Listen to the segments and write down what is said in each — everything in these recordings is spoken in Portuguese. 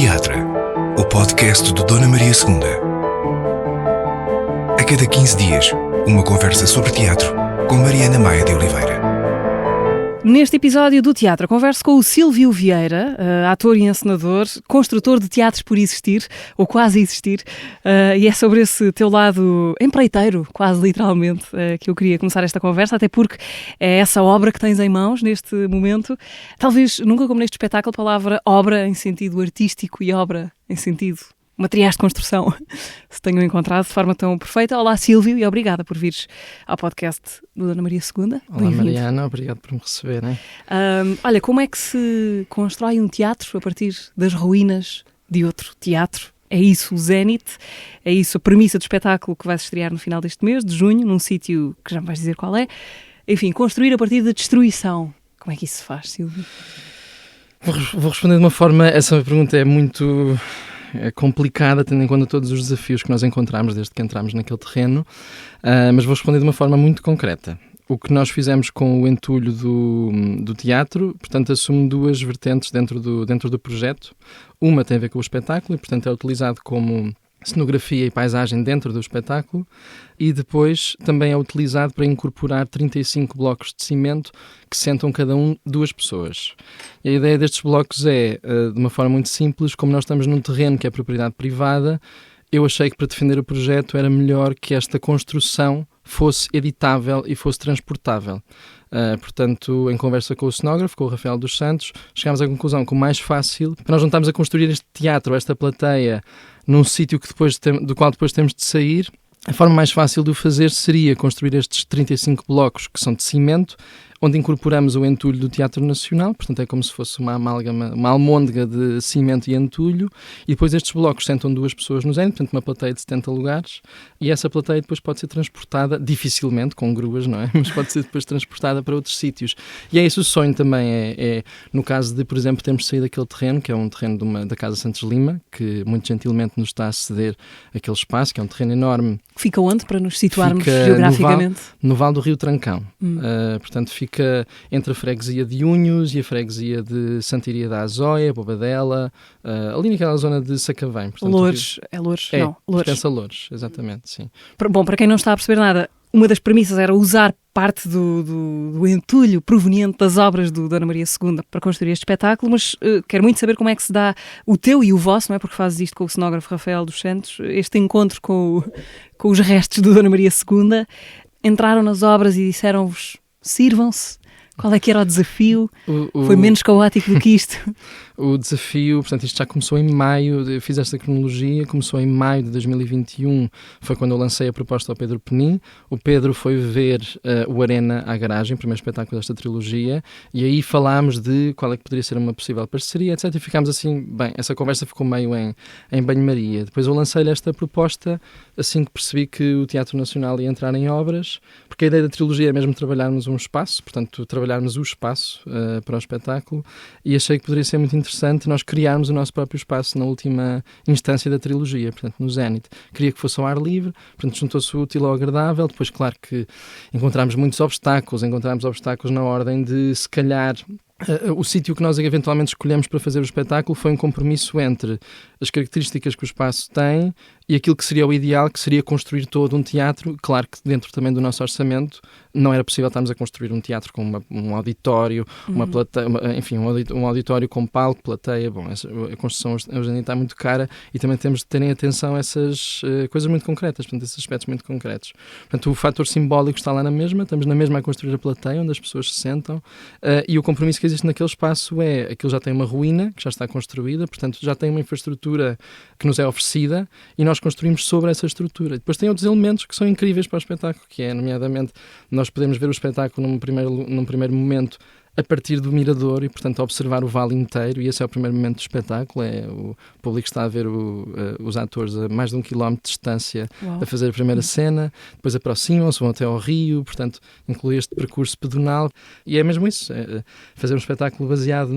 Teatro, o podcast do Dona Maria II. A cada 15 dias, uma conversa sobre teatro com Mariana Maia de Oliveira. Neste episódio do Teatro, converso com o Silvio Vieira, ator e encenador, construtor de teatros por existir, ou quase existir, e é sobre esse teu lado empreiteiro, quase literalmente, que eu queria começar esta conversa, até porque é essa obra que tens em mãos neste momento. Talvez nunca como neste espetáculo a palavra obra em sentido artístico e obra em sentido materiais de construção se tenham encontrado de forma tão perfeita. Olá, Silvio, e obrigada por vires ao podcast do Dona Maria II. Olá, Mariana, obrigado por me receberem. Olha, como é que se constrói um teatro a partir das ruínas de outro teatro? É isso o zénite, é isso a premissa do espetáculo que vai se estrear no final deste mês, de junho, num sítio que já me vais dizer qual é. Enfim, construir a partir da destruição. Como é que isso se faz, Silvio? Vou responder de uma forma, essa pergunta é muito complicada, tendo em conta todos os desafios que nós encontramos desde que entramos naquele terreno, mas vou responder de uma forma muito concreta. O que nós fizemos com o entulho do teatro, portanto, assume duas vertentes dentro do projeto. Uma tem a ver com o espetáculo e, portanto, é utilizado como cenografia e paisagem dentro do espetáculo, e depois também é utilizado para incorporar 35 blocos de cimento que sentam cada um duas pessoas. E a ideia destes blocos é, de uma forma muito simples, como nós estamos num terreno que é propriedade privada, eu achei que para defender o projeto era melhor que esta construção fosse editável e fosse transportável. Portanto, em conversa com o cenógrafo, com o Rafael dos Santos, chegámos à conclusão que o mais fácil, para nós não estarmos a construir este teatro, esta plateia, num sítio que do qual depois temos de sair, a forma mais fácil de o fazer seria construir estes 35 blocos que são de cimento, onde incorporamos o entulho do Teatro Nacional, portanto é como se fosse uma amálgama, uma almôndega de cimento e entulho, e depois estes blocos sentam duas pessoas no zénite, portanto uma plateia de 70 lugares, e essa plateia depois pode ser transportada, dificilmente, com gruas, não é? Mas pode ser depois transportada para outros sítios. E é esse o sonho também, no caso de, por exemplo, termos saído daquele terreno, que é um terreno da Casa Santos Lima, que muito gentilmente nos está a ceder aquele espaço, que é um terreno enorme. Fica onde, para nos situarmos geograficamente? No Vale do Rio Trancão. Portanto, fica entre a freguesia de Unhos e a freguesia de Santa Iria da Azóia, Bobadela, ali naquela zona de Sacavém. Portanto, Loures, é Loures? Não, Loures. Pertence a Loures, exatamente, sim. Bom, para quem não está a perceber nada, uma das premissas era usar parte do entulho proveniente das obras do Dona Maria II para construir este espetáculo, mas quero muito saber como é que se dá o teu e o vosso, não é? Porque fazes isto com o cenógrafo Rafael dos Santos, este encontro com os restos do Dona Maria II. Entraram nas obras e disseram-vos: sirvam-se. Qual é que era o desafio? Foi menos caótico do que isto? O desafio, portanto, isto já começou em maio, eu fiz esta cronologia, começou em maio de 2021, foi quando eu lancei a proposta ao Pedro Penin. O Pedro foi ver o Arena à Garagem, o primeiro espetáculo desta trilogia, e aí falámos de qual é que poderia ser uma possível parceria, etc. E ficámos assim, bem, essa conversa ficou meio em banho-maria. Depois eu lancei-lhe esta proposta, assim que percebi que o Teatro Nacional ia entrar em obras, porque a ideia da trilogia é mesmo trabalharmos um espaço, portanto, trabalharmos o espaço para o espetáculo, e achei que poderia ser muito interessante nós criarmos o nosso próprio espaço na última instância da trilogia, portanto, no zénite. Queria que fosse ao ar livre, portanto, juntou-se o útil ao agradável. Depois, claro que encontramos muitos obstáculos na ordem de, se calhar, o sítio que nós eventualmente escolhemos para fazer o espetáculo foi um compromisso entre as características que o espaço tem e aquilo que seria o ideal, que seria construir todo um teatro. Claro que dentro também do nosso orçamento não era possível estarmos a construir um teatro com um auditório, uma plateia, enfim, um auditório com palco, plateia. Bom, a construção hoje em dia está muito cara e também temos de terem atenção a essas coisas muito concretas, portanto, esses aspectos muito concretos. Portanto, o fator simbólico está lá na mesma, estamos na mesma a construir a plateia, onde as pessoas se sentam, e o compromisso que existe naquele espaço é, aquilo já tem uma ruína, que já está construída, portanto, já tem uma infraestrutura que nos é oferecida e nós construímos sobre essa estrutura. Depois tem outros elementos que são incríveis para o espetáculo, que é, nomeadamente, nós podemos ver o espetáculo num primeiro momento a partir do mirador e, portanto, a observar o vale inteiro, e esse é o primeiro momento do espetáculo. O público está a ver os atores a mais de 1 quilómetro de distância. Uau. A fazer a primeira cena, depois aproximam-se, vão até ao rio, portanto, inclui este percurso pedonal, e é mesmo isso, fazer um espetáculo baseado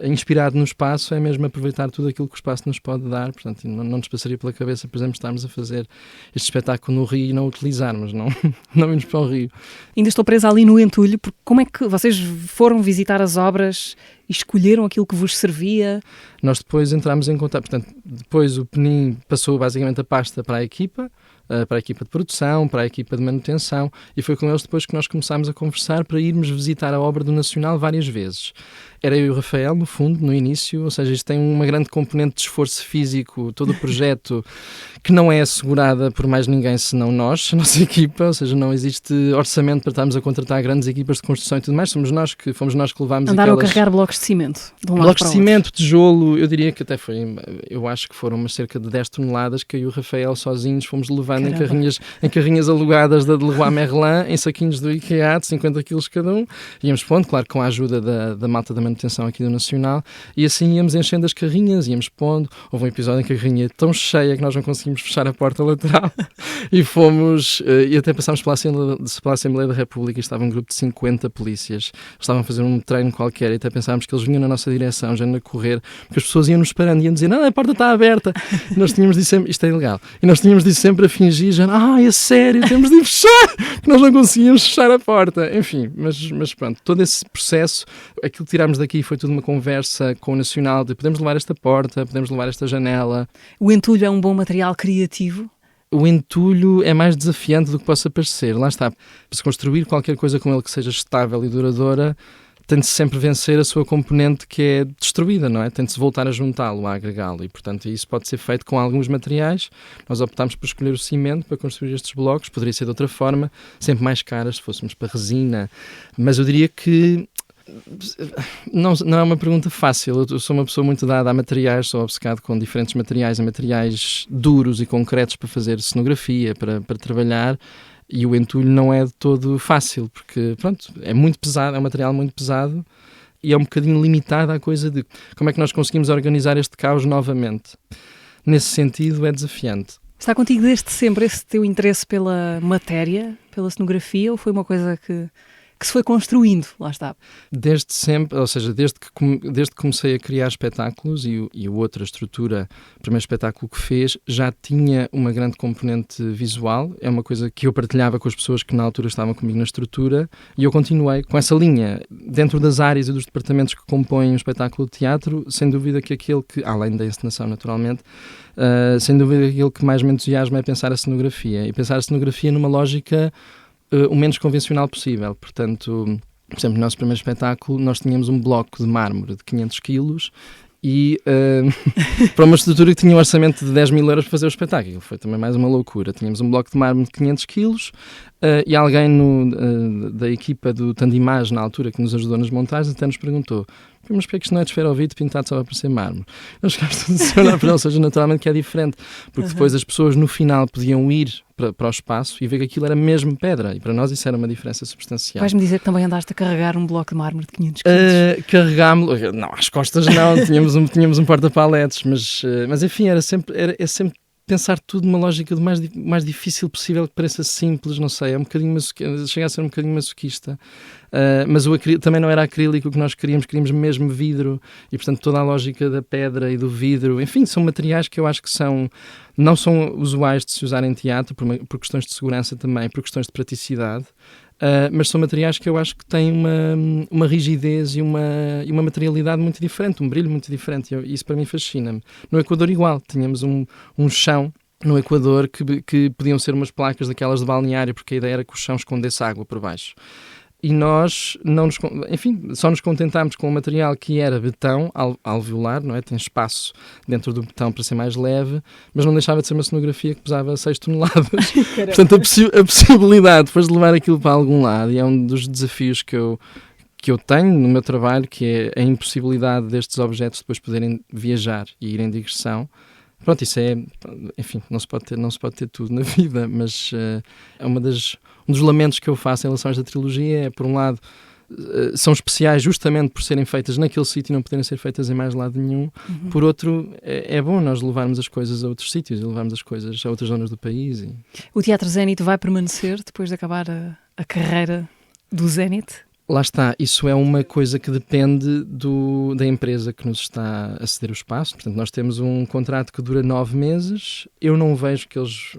inspirado no espaço, é mesmo aproveitar tudo aquilo que o espaço nos pode dar. Portanto, não nos passaria pela cabeça, por exemplo, estarmos a fazer este espetáculo no rio e não o utilizarmos, não irmos para o rio. Ainda estou presa ali no entulho, porque como é que vocês foram visitar as obras e escolheram aquilo que vos servia? Nós depois entramos em contato, portanto, depois o Penin passou basicamente a pasta para a equipa de produção, para a equipa de manutenção, e foi com eles depois que nós começámos a conversar para irmos visitar a obra do Nacional várias vezes. Era eu e o Rafael, no fundo, no início, ou seja, isto tem uma grande componente de esforço físico, todo o projeto, que não é assegurada por mais ninguém senão nós, a nossa equipa, ou seja, não existe orçamento para estarmos a contratar grandes equipas de construção e tudo mais, fomos nós que levámos Andaram a carregar blocos de cimento, de um lado blocos para de o outro. cimento, tijolo, eu diria que até foi, eu acho que foram umas cerca de 10 toneladas que eu e o Rafael sozinhos fomos levando em carrinhas alugadas da Leroy Merlin, em saquinhos do IKEA de 50 kg cada um, íamos pondo, claro, com a ajuda da malta da manutenção aqui do Nacional, e assim íamos enchendo as carrinhas, íamos pondo. Houve um episódio em que a carrinha tão cheia que nós não conseguimos fechar a porta lateral e fomos, e até passámos pela Assembleia da República e estava um grupo de 50 polícias, estavam a fazer um treino qualquer e até pensávamos que eles vinham na nossa direção, já a correr, porque as pessoas iam-nos parando e iam dizer, não, a porta está aberta, e nós tínhamos de sempre, isto é ilegal, e nós tínhamos de sempre a fingir, já, é sério, temos de ir fechar, que nós não conseguíamos fechar a porta, enfim, mas pronto, todo esse processo, aquilo que tirámos daqui foi tudo uma conversa com o Nacional, de podemos levar esta porta, podemos levar esta janela. O entulho é um bom material criativo? O entulho é mais desafiante do que possa parecer, lá está, para se construir qualquer coisa com ele que seja estável e duradoura, tem de sempre vencer a sua componente que é destruída, não é? Tem de se voltar a juntá-lo, a agregá-lo, e portanto isso pode ser feito com alguns materiais. Nós optámos por escolher o cimento para construir estes blocos, poderia ser de outra forma, sempre mais caras se fôssemos para resina, mas eu diria que não é uma pergunta fácil. Eu sou uma pessoa muito dada a materiais, sou obcecado com diferentes materiais, a materiais duros e concretos para fazer cenografia, para trabalhar. E o entulho não é de todo fácil, porque, pronto, é muito pesado, é um material muito pesado e é um bocadinho limitado à coisa de como é que nós conseguimos organizar este caos novamente. Nesse sentido, é desafiante. Está contigo desde sempre esse teu interesse pela matéria, pela cenografia, ou foi uma coisa que se foi construindo, lá está? Desde sempre, ou seja, desde que comecei a criar espetáculos e o outra estrutura, o primeiro espetáculo que fez, já tinha uma grande componente visual, é uma coisa que eu partilhava com as pessoas que na altura estavam comigo na estrutura e eu continuei com essa linha. Dentro das áreas e dos departamentos que compõem um espetáculo de teatro, sem dúvida que aquele que, além da encenação naturalmente, sem dúvida que aquilo que mais me entusiasma é pensar a cenografia, e pensar a cenografia numa lógica o menos convencional possível. Portanto, por exemplo, no nosso primeiro espetáculo nós tínhamos um bloco de mármore de 500 quilos e para uma estrutura que tinha um orçamento de 10 mil euros para fazer o espetáculo. Foi também mais uma loucura. Tínhamos um bloco de mármore de 500 quilos e alguém da equipa do Tandimage, na altura, que nos ajudou nas montagens, até nos perguntou: mas porque é que isto não é de esferovite pintado só para parecer mármore? Nós ficámos todos a olhar para ele, ou seja, naturalmente que é diferente, porque depois as pessoas no final podiam ir para o espaço e ver que aquilo era mesmo pedra, e para nós isso era uma diferença substancial. Vais-me dizer que também andaste a carregar um bloco de mármore de 500 quilos? Carregámos-lo, não, às costas não, tínhamos um porta-paletes, mas enfim, é sempre pensar tudo numa lógica do mais difícil possível, que pareça simples, não sei, é um bocadinho chega a ser um bocadinho masoquista. Mas também não era acrílico que nós queríamos mesmo vidro, e portanto toda a lógica da pedra e do vidro, enfim, são materiais que eu acho que não são usuais de se usar em teatro, por questões de segurança também, por questões de praticidade. Mas são materiais que eu acho que têm uma rigidez e uma materialidade muito diferente, um brilho muito diferente, e isso para mim fascina-me. No Equador igual, tínhamos um chão no Equador que podiam ser umas placas daquelas de balneário, porque a ideia era que o chão escondesse água por baixo. E nós só nos contentámos com o material que era betão alveolar, não é? Tem espaço dentro do betão para ser mais leve, mas não deixava de ser uma cenografia que pesava 6 toneladas. Portanto, a possibilidade depois de levar aquilo para algum lado, e é um dos desafios que eu tenho no meu trabalho, que é a impossibilidade destes objetos depois poderem viajar e ir em digressão. Pronto, isso enfim, não se pode ter tudo na vida, mas é um dos lamentos que eu faço em relação a esta trilogia é, por um lado, são especiais justamente por serem feitas naquele sítio e não poderem ser feitas em mais lado nenhum. Por outro, é bom nós levarmos as coisas a outros sítios e levarmos as coisas a outras zonas do país. O Teatro Zénite vai permanecer depois de acabar a carreira do Zénite? Lá está, isso é uma coisa que depende da empresa que nos está a ceder o espaço. Portanto, nós temos um contrato que dura 9 meses. Eu não vejo que eles,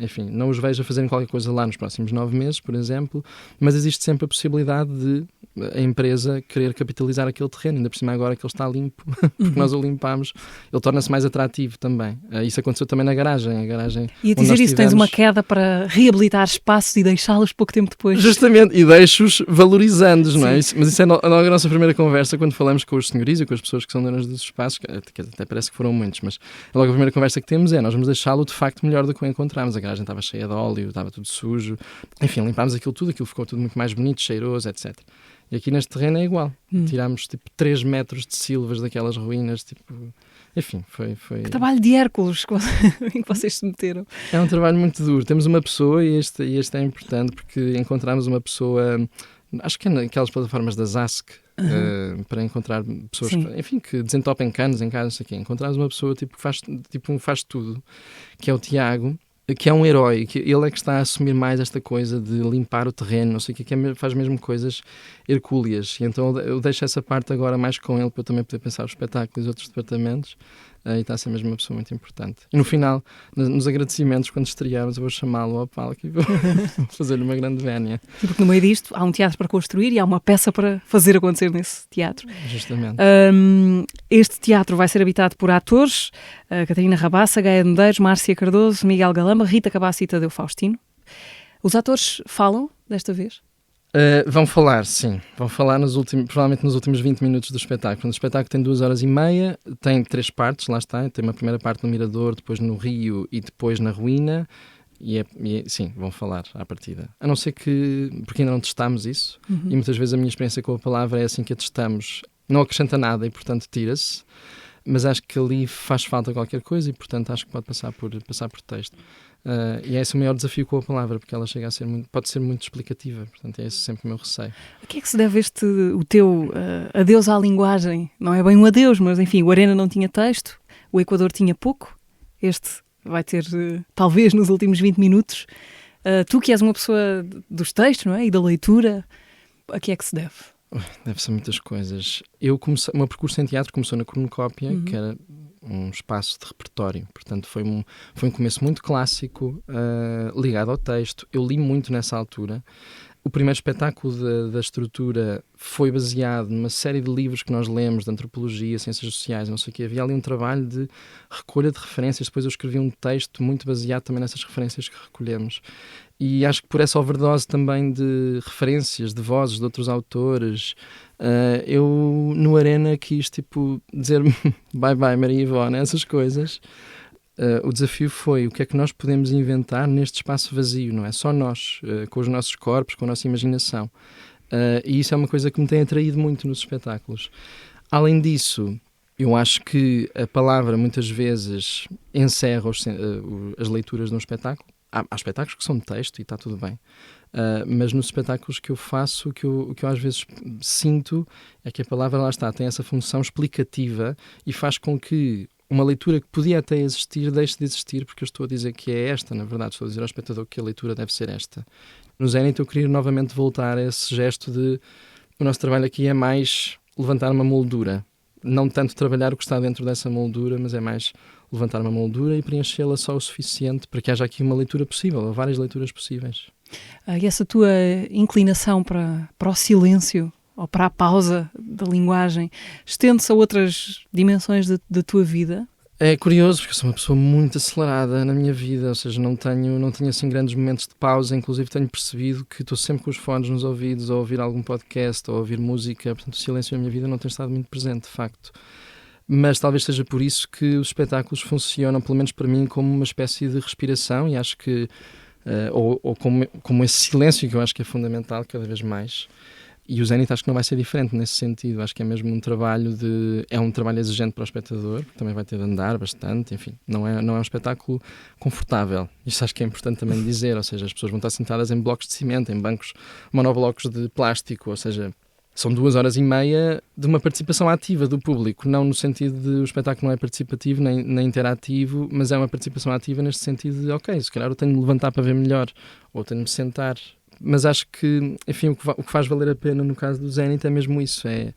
enfim, não os vejo a fazerem qualquer coisa lá nos próximos 9 meses, por exemplo, mas existe sempre a possibilidade de a empresa querer capitalizar aquele terreno, ainda por cima agora que ele está limpo, porque nós o limpámos, ele torna-se mais atrativo também. Isso aconteceu também na garagem. E a dizer isso, tens uma queda para reabilitar espaços e deixá-los pouco tempo depois. Justamente, e deixo-os valorizando, não é? Mas isso é logo a nossa primeira conversa quando falamos com os senhorios e com as pessoas que são donas dos espaços, que até parece que foram muitos, mas logo a primeira conversa que temos nós vamos deixá-lo de facto melhor do que o encontramos. A garagem estava cheia de óleo, estava tudo sujo, enfim, limpámos aquilo ficou tudo muito mais bonito, cheiroso, etc. E aqui neste terreno é igual. Tirámos tipo 3 metros de silvas daquelas ruínas, enfim, foi... Que trabalho de Hércules em que vocês se meteram. É um trabalho muito duro. Temos uma pessoa, e este é importante, porque encontramos uma pessoa, acho que é naquelas plataformas da Zask, para encontrar pessoas que desentopem canos em casa, não sei o quê. Encontramos uma pessoa que faz tudo, que é o Tiago, que é um herói, que ele é que está a assumir mais esta coisa de limpar o terreno, não sei o que faz mesmo coisas hercúleas. E então eu deixo essa parte agora mais com ele, para eu também poder pensar os espetáculos e outros departamentos, e está a ser mesmo uma pessoa muito importante. E no final, nos agradecimentos, quando estrearmos, eu vou chamá-lo ao palco e vou fazer-lhe uma grande vénia. Porque no meio disto há um teatro para construir e há uma peça para fazer acontecer nesse teatro. Justamente. Este teatro vai ser habitado por atores, Catarina Rabassa, Gaia de Medeiros, Márcia Cardoso, Miguel Galamba, Rita Cabasso e Tadeu Faustino. Os atores falam desta vez? Vão falar, sim. Vão falar provavelmente nos últimos 20 minutos do espetáculo. O espetáculo tem 2h30, tem 3 partes, lá está. Tem uma primeira parte no Mirador, depois no Rio e depois na Ruína. Sim, vão falar à partida. A não ser que, porque ainda não testámos isso, e muitas vezes a minha experiência com a palavra é assim que a testamos. Não acrescenta nada e, portanto, tira-se. Mas acho que ali faz falta qualquer coisa e, portanto, acho que pode passar por texto. E é esse o maior desafio com a palavra, porque ela chega a ser pode ser muito explicativa, portanto é esse sempre o meu receio. A que é que se deve o teu adeus à linguagem? Não é bem um adeus, mas enfim, o Arena não tinha texto, o Equador tinha pouco, este vai ter talvez nos últimos 20 minutos. Tu que és uma pessoa dos textos, não é? E da leitura, a que é que se deve? Deve ser muitas coisas. O meu percurso em teatro começou na Cornucópia, que era um espaço de repertório, portanto foi um começo muito clássico, ligado ao texto. Eu li muito nessa altura. O primeiro espetáculo da estrutura foi baseado numa série de livros que nós lemos de antropologia, ciências sociais, não sei o quê. Havia ali um trabalho de recolha de referências. Depois eu escrevi um texto muito baseado também nessas referências que recolhemos. E acho que por essa overdose também de referências, de vozes de outros autores, eu no Arena quis dizer bye bye Maria Ivone, essas coisas. O desafio foi o que é que nós podemos inventar neste espaço vazio, não é? Só nós, com os nossos corpos, com a nossa imaginação. E isso é uma coisa que me tem atraído muito nos espetáculos. Além disso, eu acho que a palavra muitas vezes encerra as leituras de um espetáculo. Há espetáculos que são de texto e está tudo bem. Mas nos espetáculos que eu faço, o que eu às vezes sinto é que a palavra, lá está, tem essa função explicativa e faz com que uma leitura que podia até existir deixe de existir, porque eu estou a dizer que é esta, na verdade, estou a dizer ao espectador que a leitura deve ser esta. No Zénith eu queria novamente voltar a esse gesto de o nosso trabalho aqui é mais levantar uma moldura, não tanto trabalhar o que está dentro dessa moldura, mas é mais levantar uma moldura e preenchê-la só o suficiente para que haja aqui uma leitura possível, ou várias leituras possíveis. E essa tua inclinação para o silêncio, ou para a pausa da linguagem, estende-se a outras dimensões da tua vida? É curioso, porque eu sou uma pessoa muito acelerada na minha vida, ou seja, não tenho assim grandes momentos de pausa. Inclusive tenho percebido que estou sempre com os fones nos ouvidos, a ouvir algum podcast, ou a ouvir música. Portanto, o silêncio na minha vida não tem estado muito presente, de facto. Mas talvez seja por isso que os espetáculos funcionam, pelo menos para mim, como uma espécie de respiração, e acho que ou como esse silêncio que eu acho que é fundamental cada vez mais. E o Zénith acho que não vai ser diferente nesse sentido. Acho que é mesmo um trabalho exigente para o espectador, que também vai ter de andar bastante, enfim, não é um espetáculo confortável. Isto acho que é importante também dizer, ou seja, as pessoas vão estar sentadas em blocos de cimento, em bancos, monoblocos de plástico, ou seja, são 2h30 de uma participação ativa do público, não no sentido de o espetáculo não é participativo nem interativo, mas é uma participação ativa neste sentido de, ok, se calhar eu tenho de me levantar para ver melhor, ou tenho de me sentar. Mas acho que, enfim, o que faz valer a pena no caso do Zénith é mesmo isso, é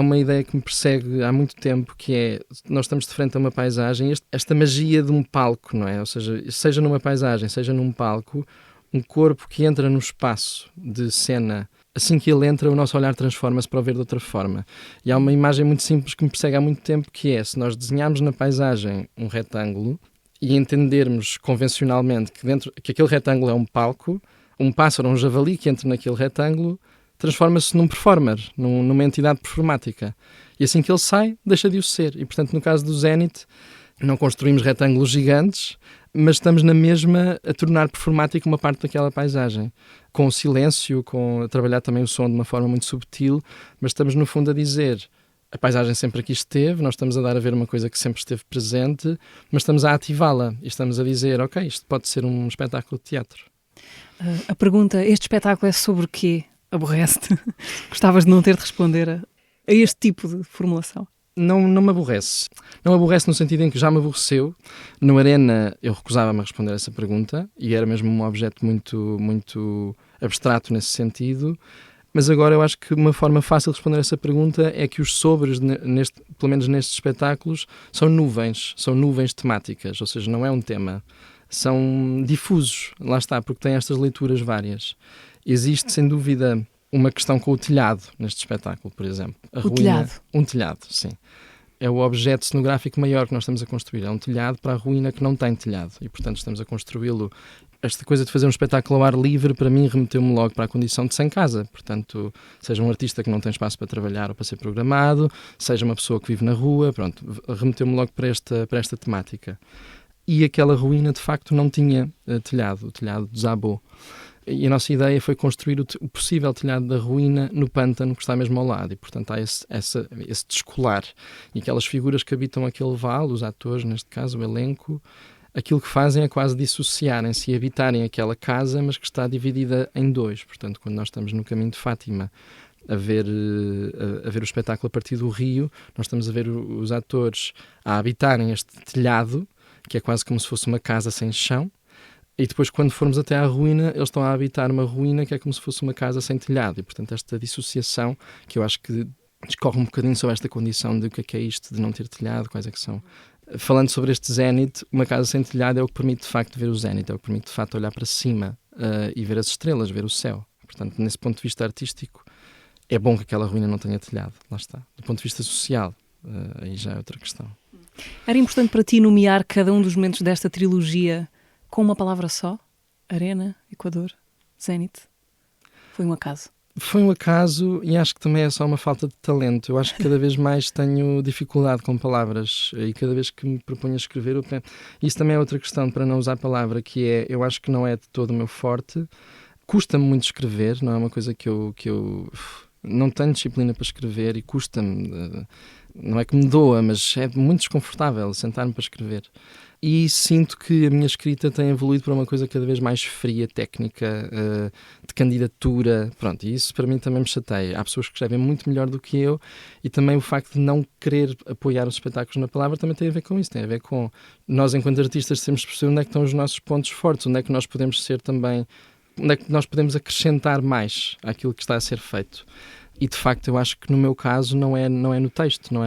uma ideia que me persegue há muito tempo, que é, nós estamos de frente a uma paisagem, esta magia de um palco, não é? Ou seja numa paisagem, seja num palco, um corpo que entra no espaço de cena assim que ele entra, o nosso olhar transforma-se para o ver de outra forma. E há uma imagem muito simples que me persegue há muito tempo, que é, se nós desenharmos na paisagem um retângulo e entendermos convencionalmente que aquele retângulo é um palco, um pássaro ou um javali que entra naquele retângulo transforma-se num performer, numa entidade performática. E assim que ele sai, deixa de o ser. E, portanto, no caso do Zénite, não construímos retângulos gigantes, mas estamos na mesma a tornar performática uma parte daquela paisagem. Com o silêncio, a trabalhar também o som de uma forma muito subtil, mas estamos, no fundo, a dizer a paisagem sempre aqui esteve, nós estamos a dar a ver uma coisa que sempre esteve presente, mas estamos a ativá-la e estamos a dizer, ok, isto pode ser um espetáculo de teatro. A pergunta, este espetáculo é sobre o quê? Aborrece-te? Gostavas de não ter de responder a este tipo de formulação? Não me aborrece. Não me aborrece no sentido em que já me aborreceu. No Arena eu recusava-me a responder essa pergunta e era mesmo um objeto muito, muito abstrato nesse sentido. Mas agora eu acho que uma forma fácil de responder essa pergunta é que os sobres, pelo menos nestes espetáculos, são nuvens temáticas, ou seja, não é um tema. São difusos, lá está, porque têm estas leituras várias. Existe, sem dúvida, uma questão com o telhado neste espetáculo, por exemplo. Telhado? Um telhado, sim. É o objeto cenográfico maior que nós estamos a construir. É um telhado para a ruína que não tem telhado. E, portanto, estamos a construí-lo. Esta coisa de fazer um espetáculo ao ar livre, para mim, remeteu-me logo para a condição de sem casa. Portanto, seja um artista que não tem espaço para trabalhar ou para ser programado, seja uma pessoa que vive na rua, pronto, remeteu-me logo para esta temática. E aquela ruína, de facto, não tinha telhado. O telhado desabou. E a nossa ideia foi construir o possível telhado da ruína no pântano que está mesmo ao lado. E, portanto, há esse descolar. E aquelas figuras que habitam aquele vale, os atores, neste caso, o elenco, aquilo que fazem é quase dissociarem-se e habitarem aquela casa, mas que está dividida em dois. Portanto, quando nós estamos no caminho de Fátima a ver o espetáculo a partir do rio, nós estamos a ver os atores a habitarem este telhado, que é quase como se fosse uma casa sem chão. E depois, quando formos até à ruína, eles estão a habitar uma ruína que é como se fosse uma casa sem telhado. E, portanto, esta dissociação, que eu acho que discorre um bocadinho sobre esta condição de o que é isto de não ter telhado, quais é que são. Falando sobre este zénite, uma casa sem telhado é o que permite, de facto, ver o zénite, é o que permite, de facto, olhar para cima e ver as estrelas, ver o céu. Portanto, nesse ponto de vista artístico, é bom que aquela ruína não tenha telhado. Lá está. Do ponto de vista social, aí já é outra questão. Era importante para ti nomear cada um dos momentos desta trilogia com uma palavra só? Arena, Equador, Zénite? Foi um acaso? Foi um acaso e acho que também é só uma falta de talento. Eu acho que cada vez mais tenho dificuldade com palavras e cada vez que me proponho a escrever, isso também é outra questão para não usar palavra, que é, eu acho que não é de todo o meu forte. Custa-me muito escrever, não é uma coisa que eu não tenho disciplina para escrever e custa-me, não é que me doa, mas é muito desconfortável sentar-me para escrever. E sinto que a minha escrita tem evoluído para uma coisa cada vez mais fria, técnica, de candidatura. Pronto, e isso para mim também me chateia. Há pessoas que escrevem muito melhor do que eu e também o facto de não querer apoiar os espetáculos na palavra também tem a ver com isso. Tem a ver com nós, enquanto artistas, temos de perceber onde é que estão os nossos pontos fortes, onde é que nós podemos ser também, onde é que nós podemos acrescentar mais àquilo que está a ser feito. E, de facto, eu acho que no meu caso não é no texto, não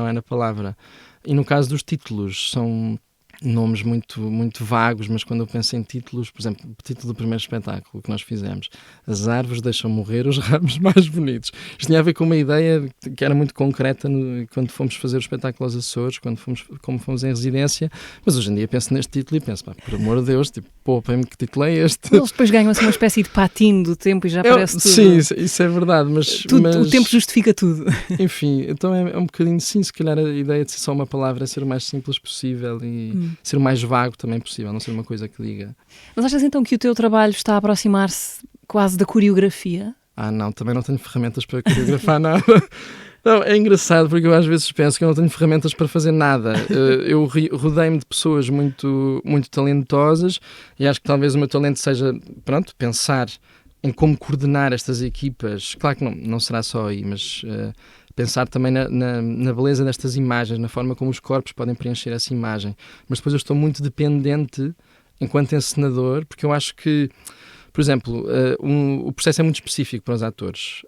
é na palavra. E no caso dos títulos, são nomes muito, muito vagos, mas quando eu penso em títulos, por exemplo, o título do primeiro espetáculo que nós fizemos, As árvores deixam morrer os ramos mais bonitos. Isto tinha a ver com uma ideia que era muito concreta quando fomos fazer o espetáculo aos Açores, como fomos em residência, mas hoje em dia penso neste título e penso, por amor de Deus, poupem-me, que título é este? Eles depois ganham assim uma espécie de patinho do tempo e já parece tudo. Sim, isso é verdade, mas o tempo justifica tudo. Enfim, então é um bocadinho, sim, se calhar a ideia de ser só uma palavra é ser o mais simples possível e ser o mais vago também possível, não ser uma coisa que diga. Mas achas então que o teu trabalho está a aproximar-se quase da coreografia? Não, também não tenho ferramentas para coreografar nada. Não, é engraçado porque eu às vezes penso que eu não tenho ferramentas para fazer nada. Eu rodei-me de pessoas muito, muito talentosas e acho que talvez o meu talento seja, pensar em como coordenar estas equipas. Claro que não será só aí, mas pensar também na beleza destas imagens, na forma como os corpos podem preencher essa imagem. Mas depois eu estou muito dependente, enquanto encenador, porque eu acho que, por exemplo, o processo é muito específico para os atores.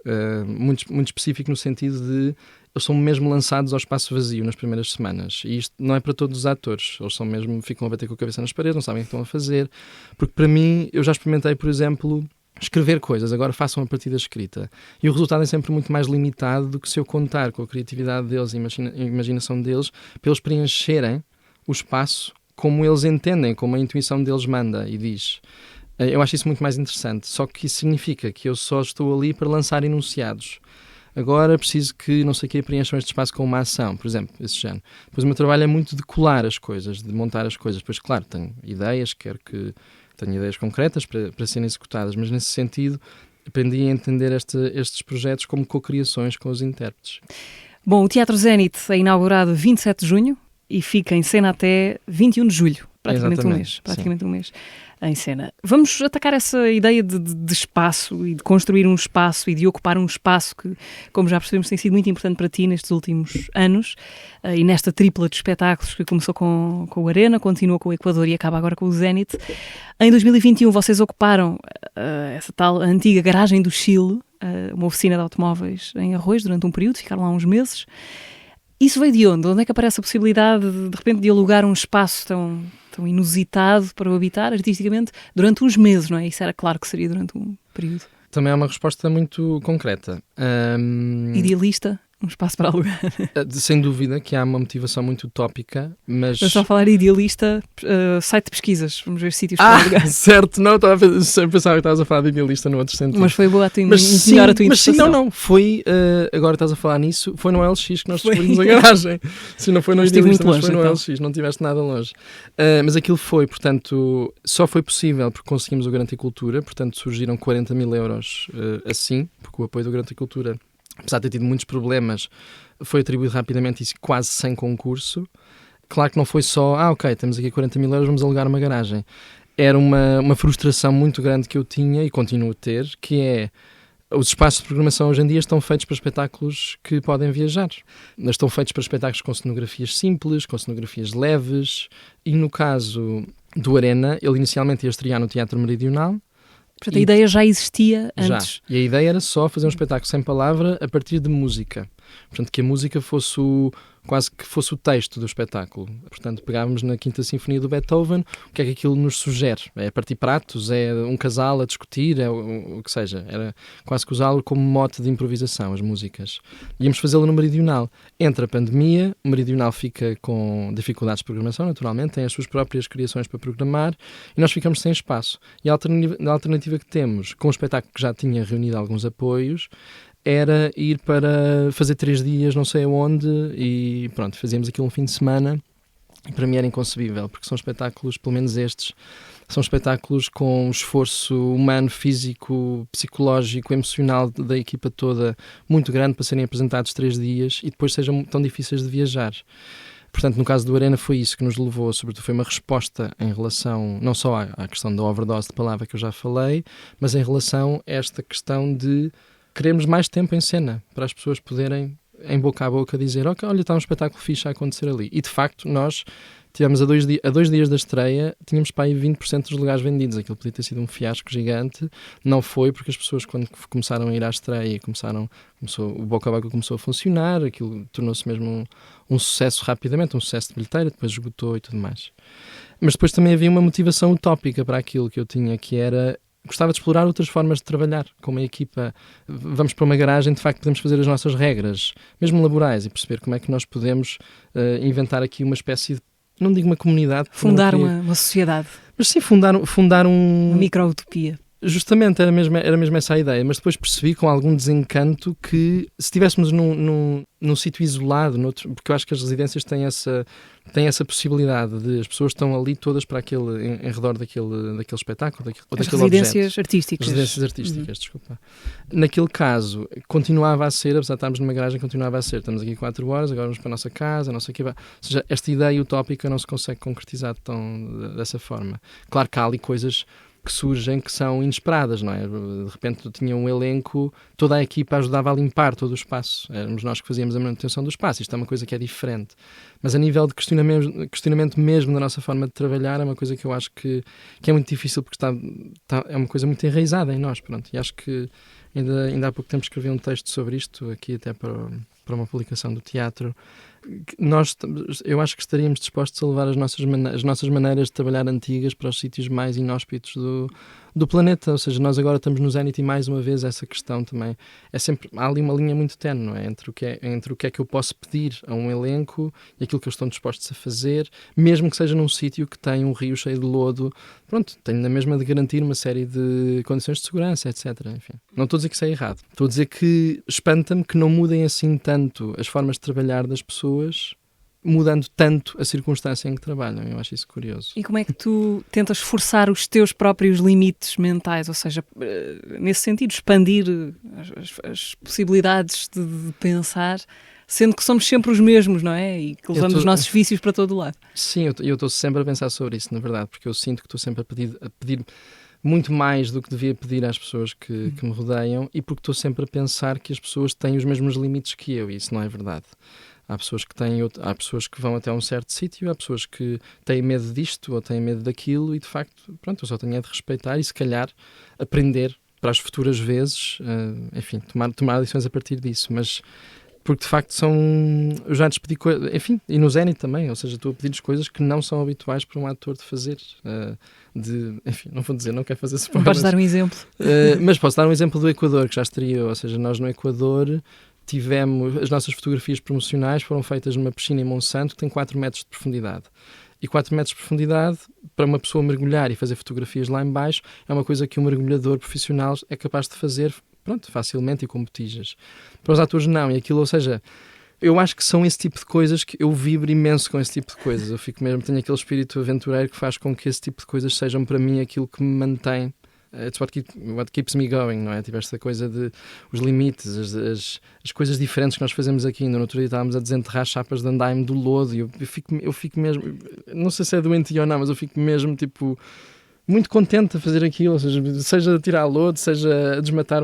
Muito, muito específico no sentido de eles são mesmo lançados ao espaço vazio nas primeiras semanas. E isto não é para todos os atores. Eles ficam a bater com a cabeça nas paredes, não sabem o que estão a fazer. Porque para mim, eu já experimentei, por exemplo, escrever coisas, agora façam a partir da escrita. E o resultado é sempre muito mais limitado do que se eu contar com a criatividade deles e a imaginação deles para eles preencherem o espaço como eles entendem, como a intuição deles manda e diz. Eu acho isso muito mais interessante, só que isso significa que eu só estou ali para lançar enunciados. Agora preciso que não sei o que preencham este espaço com uma ação, por exemplo, esse género. Depois o meu trabalho é muito de colar as coisas, de montar as coisas. Depois, claro, tenho ideias, tenho ideias concretas para serem executadas, mas nesse sentido aprendi a entender estes projetos como co-criações com os intérpretes. Bom, o Teatro Zénite é inaugurado 27 de junho e fica em cena até 21 de julho. Praticamente um mês em cena. Vamos atacar essa ideia de espaço e de construir um espaço e de ocupar um espaço que, como já percebemos, tem sido muito importante para ti nestes últimos anos e nesta tripla de espetáculos que começou com o Arena, continua com o Equador e acaba agora com o Zénite. Em 2021 vocês ocuparam essa tal antiga garagem do Chile, uma oficina de automóveis em Arroz durante um período, ficaram lá uns meses. Isso veio de onde? Onde é que aparece a possibilidade de repente de alugar um espaço tão inusitado para o habitar artisticamente durante uns meses, não é? Isso era claro que seria durante um período. Também é uma resposta muito concreta. Idealista, um espaço para alugar. Sem dúvida que há uma motivação muito utópica, mas... Mas só a falar idealista, site de pesquisas, vamos ver sítios para alugar. Certo, não, eu pensava que estavas a falar de idealista no outro sentido. Mas foi boa a tua interpretação. Mas sim, não, foi, agora estás a falar nisso, foi no LX que nós descobrimos a garagem. Se não foi no idealista, mas foi no LX, não estiveste nada longe. Mas aquilo foi, portanto, só foi possível porque conseguimos o Garantia Cultura, portanto surgiram 40 mil euros assim, porque o apoio do Garantia Cultura, apesar de ter tido muitos problemas, foi atribuído rapidamente e quase sem concurso. Claro que não foi só, ok, temos aqui 40 mil euros, vamos alugar uma garagem. Era uma frustração muito grande que eu tinha e continuo a ter, que é, os espaços de programação hoje em dia estão feitos para espetáculos que podem viajar. Estão feitos para espetáculos com cenografias simples, com cenografias leves, e no caso do Arena, ele inicialmente ia estrear no Teatro Meridional. Portanto, a ideia já existia antes. Já. E a ideia era só fazer um espetáculo sem palavra a partir de música. Portanto, que a música fosse quase que fosse o texto do espetáculo. Portanto, pegávamos na Quinta Sinfonia do Beethoven, o que é que aquilo nos sugere? É partir pratos? É um casal a discutir? É o que seja. Era quase que usá-lo como mote de improvisação, as músicas. Íamos fazê-lo no Meridional. Entra a pandemia, o Meridional fica com dificuldades de programação, naturalmente, tem as suas próprias criações para programar e nós ficamos sem espaço. E a alternativa que temos, com um espetáculo que já tinha reunido alguns apoios, era ir para fazer 3 dias não sei aonde e pronto, fazíamos aquilo um fim de semana e para mim era inconcebível, porque são espetáculos, pelo menos estes, são espetáculos com um esforço humano, físico, psicológico, emocional da equipa toda muito grande para serem apresentados 3 dias e depois sejam tão difíceis de viajar. Portanto, no caso do Arena foi isso que nos levou, sobretudo foi uma resposta em relação, não só à questão da overdose de palavra que eu já falei, mas em relação a esta questão de queremos mais tempo em cena, para as pessoas poderem, em boca a boca, dizer ok, olha, está um espetáculo fixe a acontecer ali. E, de facto, nós tivemos a 2 dias da estreia, tínhamos para aí 20% dos lugares vendidos. Aquilo podia ter sido um fiasco gigante. Não foi, porque as pessoas, quando começaram a ir à estreia, o boca a boca começou a funcionar, aquilo tornou-se mesmo um sucesso rapidamente, um sucesso de bilheteira, depois esgotou e tudo mais. Mas depois também havia uma motivação utópica para aquilo que eu tinha, que era... Gostava de explorar outras formas de trabalhar com uma equipa. Vamos para uma garagem, de facto podemos fazer as nossas regras, mesmo laborais, e perceber como é que nós podemos inventar aqui uma espécie de, não digo uma comunidade... Fundar uma sociedade. Mas sim, fundar uma micro-utopia. Justamente, era mesmo essa a ideia, mas depois percebi com algum desencanto que se estivéssemos num sítio isolado, porque eu acho que as residências têm essa possibilidade de as pessoas estão ali todas para em redor daquele espetáculo, ou daquele residências artísticas. Residências artísticas, desculpa. Naquele caso, continuava a ser, apesar de estarmos numa garagem, continuava a ser, estamos aqui 4 horas, agora vamos para a nossa casa, a nossa equipa. Ou seja, esta ideia utópica não se consegue concretizar dessa forma. Claro que há ali coisas que surgem que são inesperadas, não é? De repente tinha um elenco, toda a equipa ajudava a limpar todo o espaço. Éramos nós que fazíamos a manutenção do espaço. Isto é uma coisa que é diferente. Mas a nível de questionamento mesmo da nossa forma de trabalhar, é uma coisa que eu acho que é muito difícil, porque é uma coisa muito enraizada em nós. Pronto. E acho que ainda há pouco tempo escrevi um texto sobre isto, aqui até para uma publicação do teatro. Eu acho que estaríamos dispostos a levar as nossas maneiras de trabalhar antigas para os sítios mais inóspitos do planeta, ou seja, nós agora estamos no Zénite e mais uma vez essa questão também é sempre, há ali uma linha muito tenue, não é? Entre o que é que eu posso pedir a um elenco e aquilo que eles estão dispostos a fazer, mesmo que seja num sítio que tem um rio cheio de lodo, pronto, tenho na mesma de garantir uma série de condições de segurança, etc. Enfim, não estou a dizer que isso é errado, estou a dizer que espanta-me que não mudem assim tanto as formas de trabalhar das pessoas, mudando tanto a circunstância em que trabalham. Eu acho isso curioso. E como é que tu tentas forçar os teus próprios limites mentais? Ou seja, nesse sentido, expandir as possibilidades de pensar, sendo que somos sempre os mesmos, não é? E que levamos os nossos vícios para todo o lado. Sim, eu estou sempre a pensar sobre isso, na verdade, porque eu sinto que estou sempre a pedir muito mais do que devia pedir às pessoas que me rodeiam, e porque estou sempre a pensar que as pessoas têm os mesmos limites que eu, e isso não é verdade. Há pessoas que vão até um certo sítio, há pessoas que têm medo disto ou têm medo daquilo, e de facto, pronto, eu só tenho de respeitar e se calhar aprender para as futuras vezes, enfim, tomar lições a partir disso, mas porque de facto eu já despedi coisas, enfim, e no Zénite também, ou seja, estou a pedir-lhes coisas que não são habituais para um ator de fazer, enfim, não vou dizer, não quero fazer spoilers. Podes dar um exemplo? Mas posso dar um exemplo do Equador, que já estreou, ou seja, nós no Equador as nossas fotografias promocionais foram feitas numa piscina em Monsanto que tem 4 metros de profundidade. E 4 metros de profundidade, para uma pessoa mergulhar e fazer fotografias lá em baixo, é uma coisa que um mergulhador profissional é capaz de fazer, pronto, facilmente e com botijas. Para os atores não, e aquilo, ou seja, eu acho que são esse tipo de coisas que eu vibro imenso com esse tipo de coisas. Eu tenho aquele espírito aventureiro que faz com que esse tipo de coisas sejam para mim aquilo que me mantém. It's what keeps me going, não é? Tipo esta coisa de os limites, as coisas diferentes que nós fazemos aqui. No outro dia estávamos a desenterrar chapas de andaime do lodo e eu fico mesmo, não sei se é doente ou não, mas eu fico mesmo tipo muito contente a fazer aquilo, ou seja a tirar lodo, seja a desmatar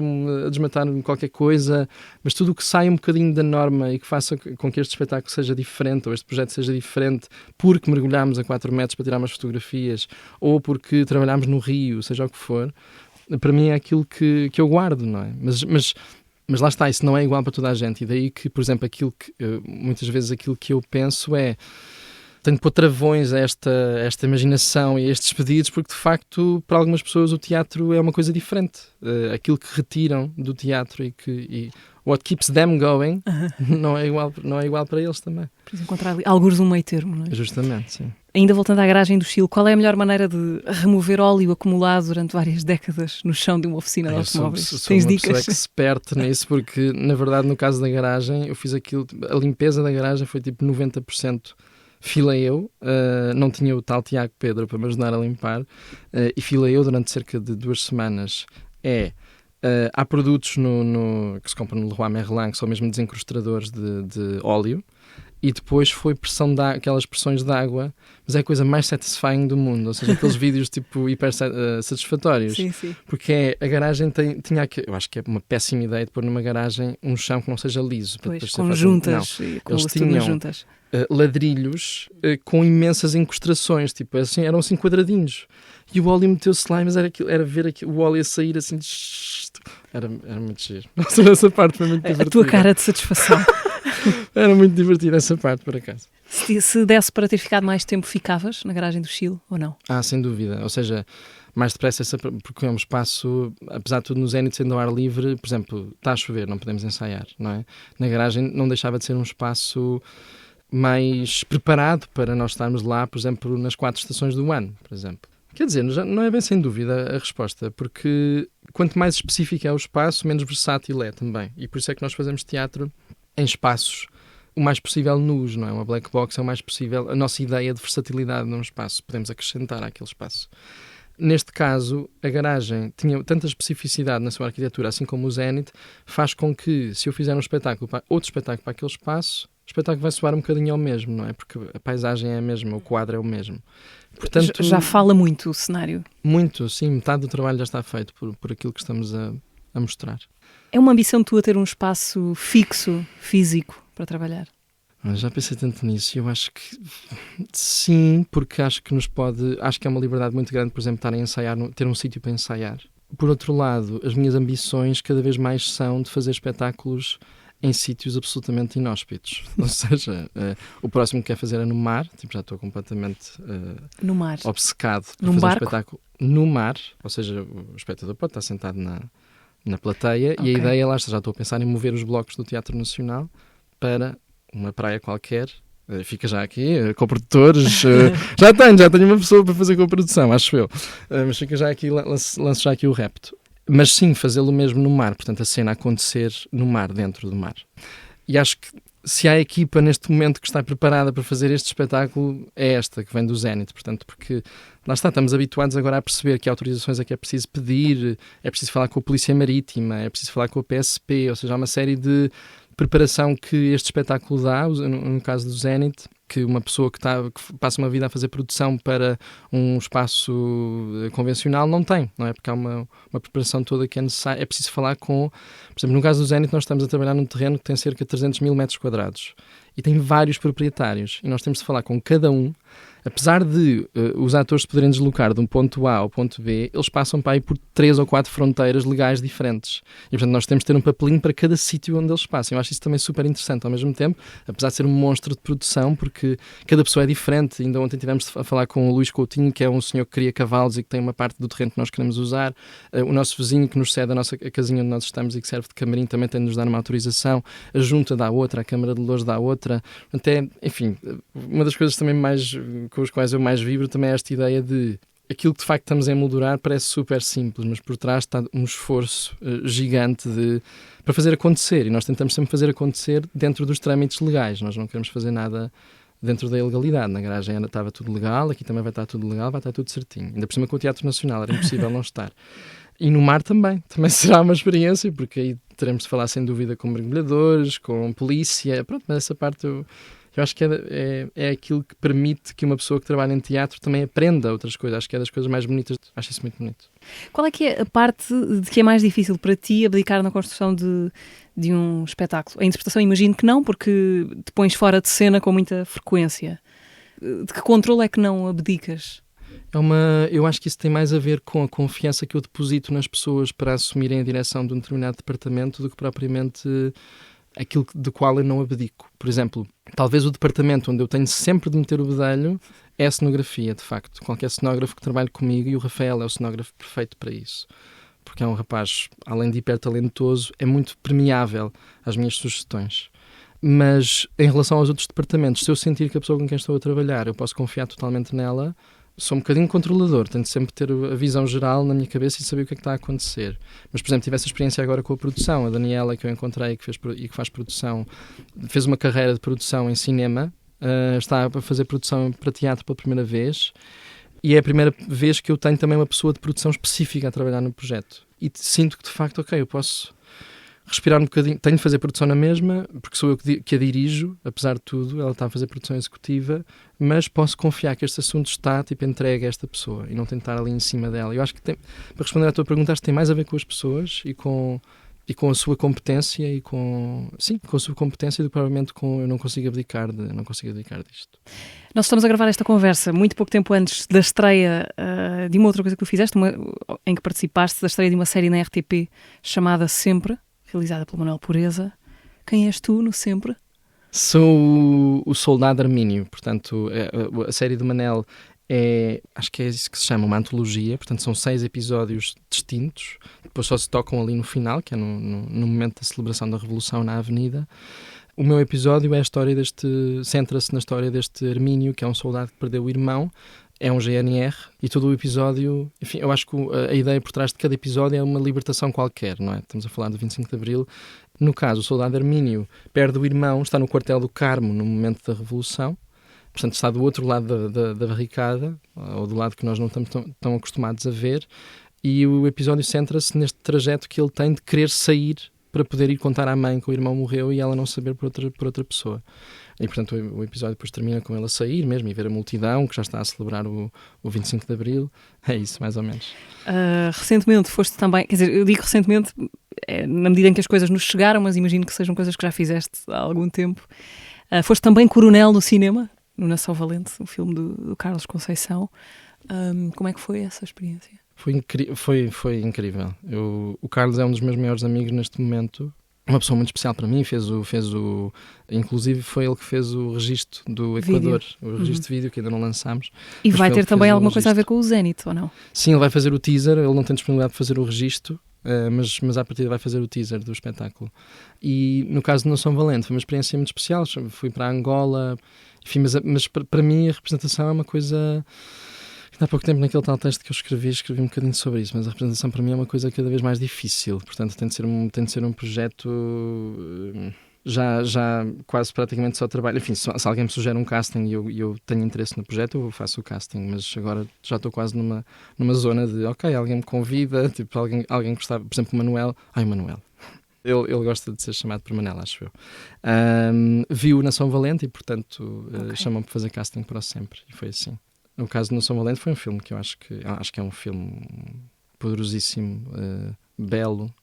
qualquer coisa, mas tudo o que sai um bocadinho da norma e que faça com que este espetáculo seja diferente, ou este projeto seja diferente, porque mergulhámos a 4 metros para tirar umas fotografias, ou porque trabalhámos no rio, seja o que for, para mim é aquilo que eu guardo, não é? Mas lá está, isso não é igual para toda a gente, e daí que, por exemplo, muitas vezes aquilo que eu penso é tenho de pôr travões a esta imaginação e a estes pedidos, porque de facto para algumas pessoas o teatro é uma coisa diferente. Aquilo que retiram do teatro e what keeps them going não é igual para eles também. Por encontrar algures um meio termo, não é? Justamente, sim. Ainda voltando à garagem do Chile, qual é a melhor maneira de remover óleo acumulado durante várias décadas no chão de uma oficina de automóveis? Tens dicas? Eu sou expert nisso, porque na verdade no caso da garagem eu fiz aquilo, a limpeza da garagem foi tipo 90% filei eu, não tinha o tal Tiago Pedro para me ajudar a limpar, e filei eu durante cerca de 2 semanas. Há produtos que se compram no Leroy Merlin, que são mesmo desencrustadores de óleo, e depois foi aquelas pressões de água, mas é a coisa mais satisfying do mundo, ou seja, aqueles vídeos tipo hiper satisfatórios. Sim, sim. Porque a garagem eu acho que é uma péssima ideia de pôr numa garagem um chão que não seja liso. Pois, com juntas, eles tinham juntas. Ladrilhos com imensas incrustações, tipo, assim, eram assim quadradinhos. E o óleo meteu-se lá, mas era ver o óleo a sair assim. Era muito giro. Essa parte foi muito divertida. A tua cara de satisfação. Era muito divertida essa parte, por acaso. Se desse para ter ficado mais tempo, ficavas na garagem do Chile ou não? Sem dúvida. Ou seja, mais depressa, porque é um espaço, apesar de tudo no Zénite sendo ao ar livre, por exemplo, está a chover, não podemos ensaiar, não é? Na garagem não deixava de ser um espaço mais preparado para nós estarmos lá, por exemplo, nas 4 estações do ano, por exemplo. Quer dizer, não é bem sem dúvida a resposta, porque quanto mais específico é o espaço, menos versátil é também. E por isso é que nós fazemos teatro em espaços o mais possível nus, não é? Uma black box é o mais possível. A nossa ideia de versatilidade num espaço, podemos acrescentar àquele espaço. Neste caso, a garagem tinha tanta especificidade na sua arquitetura, assim como o Zénite, faz com que, se eu fizer outro espetáculo para aquele espaço, o espetáculo vai soar um bocadinho ao mesmo, não é? Porque a paisagem é a mesma, o quadro é o mesmo. Portanto, já fala muito o cenário? Muito, sim. Metade do trabalho já está feito por aquilo que estamos a mostrar. É uma ambição tua ter um espaço fixo, físico, para trabalhar? Já pensei tanto nisso e eu acho que sim, porque acho que é uma liberdade muito grande, por exemplo, estar a ensaiar, ter um sítio para ensaiar. Por outro lado, as minhas ambições cada vez mais são de fazer espetáculos em sítios absolutamente inóspitos. Ou seja, o próximo que quer fazer é no mar, tipo, já estou completamente No mar. obcecado por Num fazer barco? um espetáculo no mar, ou seja, o espectador pode estar sentado na plateia e Ok. a ideia, lá está, já estou a pensar em mover os blocos do Teatro Nacional para uma praia qualquer. Fica já aqui, co-produtores, já tenho uma pessoa para fazer co-produção, acho eu, mas fica já aqui, lanço já aqui o repto. Mas sim, fazê-lo mesmo no mar, portanto a cena acontecer no mar, dentro do mar. E acho que se há a equipa neste momento que está preparada para fazer este espetáculo, é esta, que vem do Zénith, portanto, porque lá está, estamos habituados agora a perceber que autorizações é que é preciso pedir, é preciso falar com a Polícia Marítima, é preciso falar com a PSP, ou seja, há uma série de preparação que este espetáculo dá, no caso do Zénith, que uma pessoa que passa uma vida a fazer produção para um espaço convencional não tem, não é? Porque há uma preparação toda que é necessária. É preciso falar com... Por exemplo, no caso do Zénith, nós estamos a trabalhar num terreno que tem cerca de 300 mil metros quadrados e tem vários proprietários e nós temos de falar com cada um. Apesar de os atores poderem deslocar de um ponto A ao ponto B, eles passam para aí por 3 ou 4 fronteiras legais diferentes. E, portanto, nós temos de ter um papelinho para cada sítio onde eles passam. Eu acho isso também super interessante ao mesmo tempo, apesar de ser um monstro de produção, porque cada pessoa é diferente. Ainda ontem tivemos a falar com o Luís Coutinho, que é um senhor que cria cavalos e que tem uma parte do terreno que nós queremos usar. O nosso vizinho que nos cede a casinha onde nós estamos e que serve de camarim também tem de nos dar uma autorização. A junta dá outra, a Câmara de Louros dá outra. Até, enfim, uma das coisas também com as quais eu mais vibro também é esta ideia de aquilo que de facto estamos a emoldurar parece super simples, mas por trás está um esforço gigante para fazer acontecer, e nós tentamos sempre fazer acontecer dentro dos trâmites legais. Nós não queremos fazer nada dentro da ilegalidade. Na garagem estava tudo legal, aqui também vai estar tudo legal, vai estar tudo certinho. Ainda por cima com o Teatro Nacional era impossível não estar. E no mar também será uma experiência, porque aí teremos de falar sem dúvida com mergulhadores, com polícia, pronto, mas essa parte eu acho que é aquilo que permite que uma pessoa que trabalha em teatro também aprenda outras coisas. Acho que é das coisas mais bonitas. Acho isso muito bonito. Qual é que é a parte de que é mais difícil para ti abdicar na construção de um espetáculo? A interpretação imagino que não, porque te pões fora de cena com muita frequência. De que controle é que não abdicas? Eu acho que isso tem mais a ver com a confiança que eu deposito nas pessoas para assumirem a direção de um determinado departamento do que propriamente aquilo do qual eu não abdico. Por exemplo, talvez o departamento onde eu tenho sempre de meter o bedelho é a cenografia, de facto. Qualquer cenógrafo que trabalhe comigo, e o Rafael é o cenógrafo perfeito para isso. Porque é um rapaz, além de hiper talentoso, é muito permeável às minhas sugestões. Mas em relação aos outros departamentos, se eu sentir que a pessoa com quem estou a trabalhar, eu posso confiar totalmente nela, sou um bocadinho controlador, tenho de sempre ter a visão geral na minha cabeça e saber o que é que está a acontecer. Mas, por exemplo, tive essa experiência agora com a produção. A Daniela, que eu encontrei e que faz produção, fez uma carreira de produção em cinema, está a fazer produção para teatro pela primeira vez, e é a primeira vez que eu tenho também uma pessoa de produção específica a trabalhar no projeto. E sinto que, de facto, ok, eu posso respirar um bocadinho, tenho de fazer produção na mesma, porque sou eu que a dirijo, apesar de tudo, ela está a fazer produção executiva, mas posso confiar que este assunto está, tipo, entregue a esta pessoa e não tentar ali em cima dela. Eu acho que para responder à tua pergunta, acho que tem mais a ver com as pessoas e com a sua competência com a sua competência do que provavelmente com eu não consigo abdicar disto. Nós estamos a gravar esta conversa muito pouco tempo antes da estreia de uma outra coisa que tu fizeste, em que participaste, da estreia de uma série na RTP chamada Sempre, realizada pelo Manuel Pureza. Quem és tu no Sempre? Sou o soldado Armínio, portanto, a série do Manel acho que é isso que se chama uma antologia, portanto são 6 episódios distintos, depois só se tocam ali no final, que é no momento da celebração da Revolução na Avenida. O meu episódio centra-se na história deste Armínio, que é um soldado que perdeu o irmão, é um GNR, e todo o episódio, enfim, eu acho que a ideia por trás de cada episódio é uma libertação qualquer, não é? Estamos a falar do 25 de Abril. No caso, o soldado Armínio perde o irmão, está no quartel do Carmo no momento da Revolução, portanto está do outro lado da barricada, ou do lado que nós não estamos tão acostumados a ver, e o episódio centra-se neste trajeto que ele tem de querer sair para poder ir contar à mãe que o irmão morreu e ela não saber por outra pessoa. E, portanto, o episódio depois termina com ele a sair mesmo e ver a multidão que já está a celebrar o 25 de Abril. É isso, mais ou menos. Recentemente foste também, quer dizer, eu digo recentemente na medida em que as coisas nos chegaram, mas imagino que sejam coisas que já fizeste há algum tempo. Foste também coronel no cinema, no Nação Valente, o filme do Carlos Conceição. Como é que foi essa experiência? Foi incrível. O Carlos é um dos meus maiores amigos neste momento. uma pessoa muito especial para mim, inclusive foi ele que fez o registro do Equador, o registro de vídeo que ainda não lançámos. E vai ter também alguma coisa a ver com o Zénith, ou não? Sim, ele vai fazer o teaser, ele não tem disponibilidade de fazer o registro, mas à partida vai fazer o teaser do espetáculo. E no caso de Não São Valente, foi uma experiência muito especial, fui para Angola, enfim, mas para mim a representação é uma coisa... Há pouco tempo, naquele tal texto que eu escrevi um bocadinho sobre isso, mas a representação para mim é uma coisa cada vez mais difícil, portanto tem de ser um projeto já quase praticamente só trabalho. Enfim, se alguém me sugere um casting e eu tenho interesse no projeto, eu faço o casting, mas agora já estou quase numa zona de, ok, alguém me convida, tipo, alguém gostava, por exemplo, o Manuel. Ele gosta de ser chamado por Manela, acho eu. Viu Nação Valente e, portanto, chamam-me para fazer casting para o sempre, e foi assim. No caso de Não São Valente foi um filme que eu acho que é um filme poderosíssimo, belo,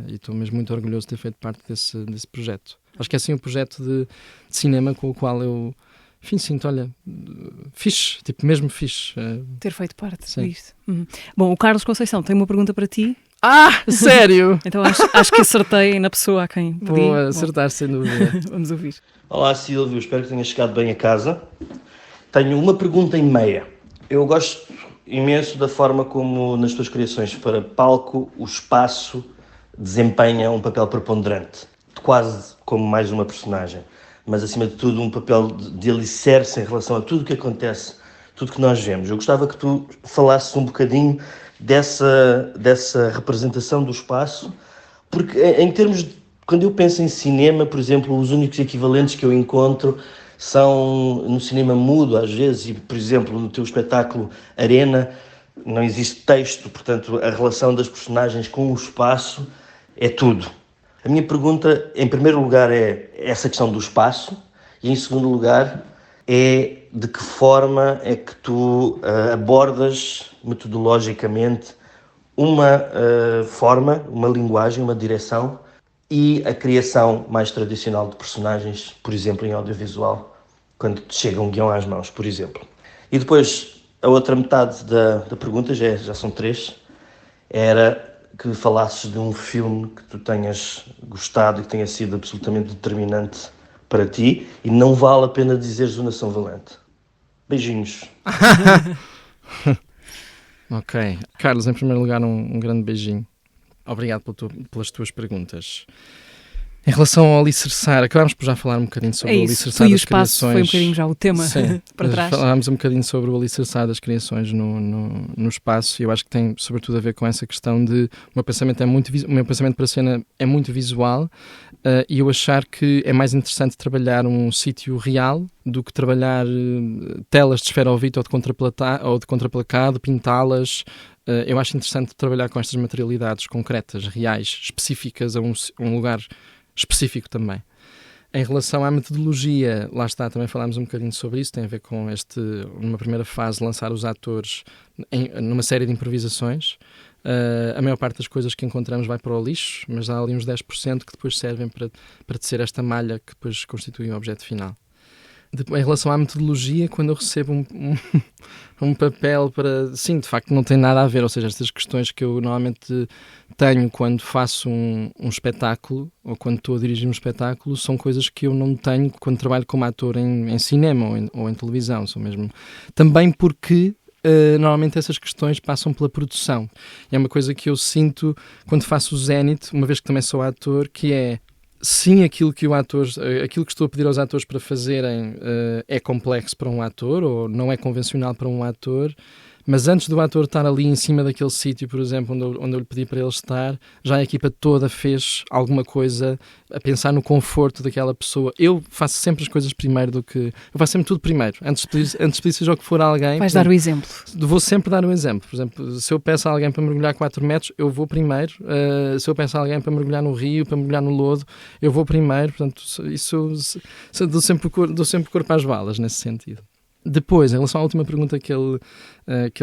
e estou mesmo muito orgulhoso de ter feito parte desse projeto. Acho que é assim um projeto de cinema com o qual eu, enfim, sinto, olha, fixe, tipo, mesmo fixe. Ter feito parte disto. Bom, o Carlos Conceição tem uma pergunta para ti. Sério? Então acho que acertei na pessoa a quem pedi. Vou acertar, sem dúvida. Vamos ouvir. Olá, Silvio, espero que tenhas chegado bem a casa. Tenho uma pergunta em meia. Eu gosto imenso da forma como nas tuas criações para palco o espaço desempenha um papel preponderante, quase como mais uma personagem, mas acima de tudo um papel de alicerce em relação a tudo o que acontece, tudo que nós vemos. Eu gostava que tu falasses um bocadinho dessa representação do espaço, porque em termos de, quando eu penso em cinema, por exemplo, os únicos equivalentes que eu encontro são no cinema mudo, às vezes, e, por exemplo, no teu espetáculo Arena, não existe texto, portanto, a relação das personagens com o espaço é tudo. A minha pergunta, em primeiro lugar, é essa questão do espaço, e, em segundo lugar, é de que forma é que tu abordas, metodologicamente, uma forma, uma linguagem, uma direção, e a criação mais tradicional de personagens, por exemplo, em audiovisual, quando te chega um guião às mãos, por exemplo. E depois, a outra metade da pergunta, já são 3, era que falasses de um filme que tu tenhas gostado e que tenha sido absolutamente determinante para ti, e não vale a pena dizeres o Nação Valente. Beijinhos. Ok. Carlos, em primeiro lugar, um grande beijinho. Obrigado pelas tuas perguntas. Em relação ao alicerçar, acabámos por já falar um bocadinho sobre o alicerçar das criações. Foi um bocadinho já o tema. Sim, para trás. Falámos um bocadinho sobre o alicerçar das criações no espaço, e eu acho que tem sobretudo a ver com essa questão de o meu pensamento para a cena é muito visual, e eu achar que é mais interessante trabalhar um sítio real do que trabalhar telas de esferovite ou de contraplacado, pintá-las. Eu acho interessante trabalhar com estas materialidades concretas, reais, específicas a um lugar específico também. Em relação à metodologia, lá está, também falámos um bocadinho sobre isso, tem a ver com numa primeira fase, lançar os atores numa série de improvisações. A maior parte das coisas que encontramos vai para o lixo, mas há ali uns 10% que depois servem para tecer esta malha que depois constitui o objeto final. Em relação à metodologia, quando eu recebo um papel para... Sim, de facto não tem nada a ver, ou seja, estas questões que eu normalmente tenho quando faço um espetáculo ou quando estou a dirigir um espetáculo são coisas que eu não tenho quando trabalho como ator em cinema ou em televisão. São mesmo... Também porque normalmente essas questões passam pela produção. E é uma coisa que eu sinto quando faço o Zénith, uma vez que também sou ator, que é... Sim, aquilo que estou a pedir aos atores para fazerem é complexo para um ator, ou não é convencional para um ator, mas antes do ator estar ali em cima daquele sítio, por exemplo, onde eu lhe pedi para ele estar, já a equipa toda fez alguma coisa a pensar no conforto daquela pessoa. Eu faço sempre as coisas primeiro Eu faço sempre tudo primeiro. Antes de pedir seja o que for a alguém... Vais dar o exemplo. Vou sempre dar um exemplo. Por exemplo, se eu peço a alguém para mergulhar 4 metros, eu vou primeiro. Se eu peço a alguém para mergulhar no rio, para mergulhar no lodo, eu vou primeiro. Portanto, isso dou sempre o corpo às balas nesse sentido. Depois, em relação à última pergunta que ele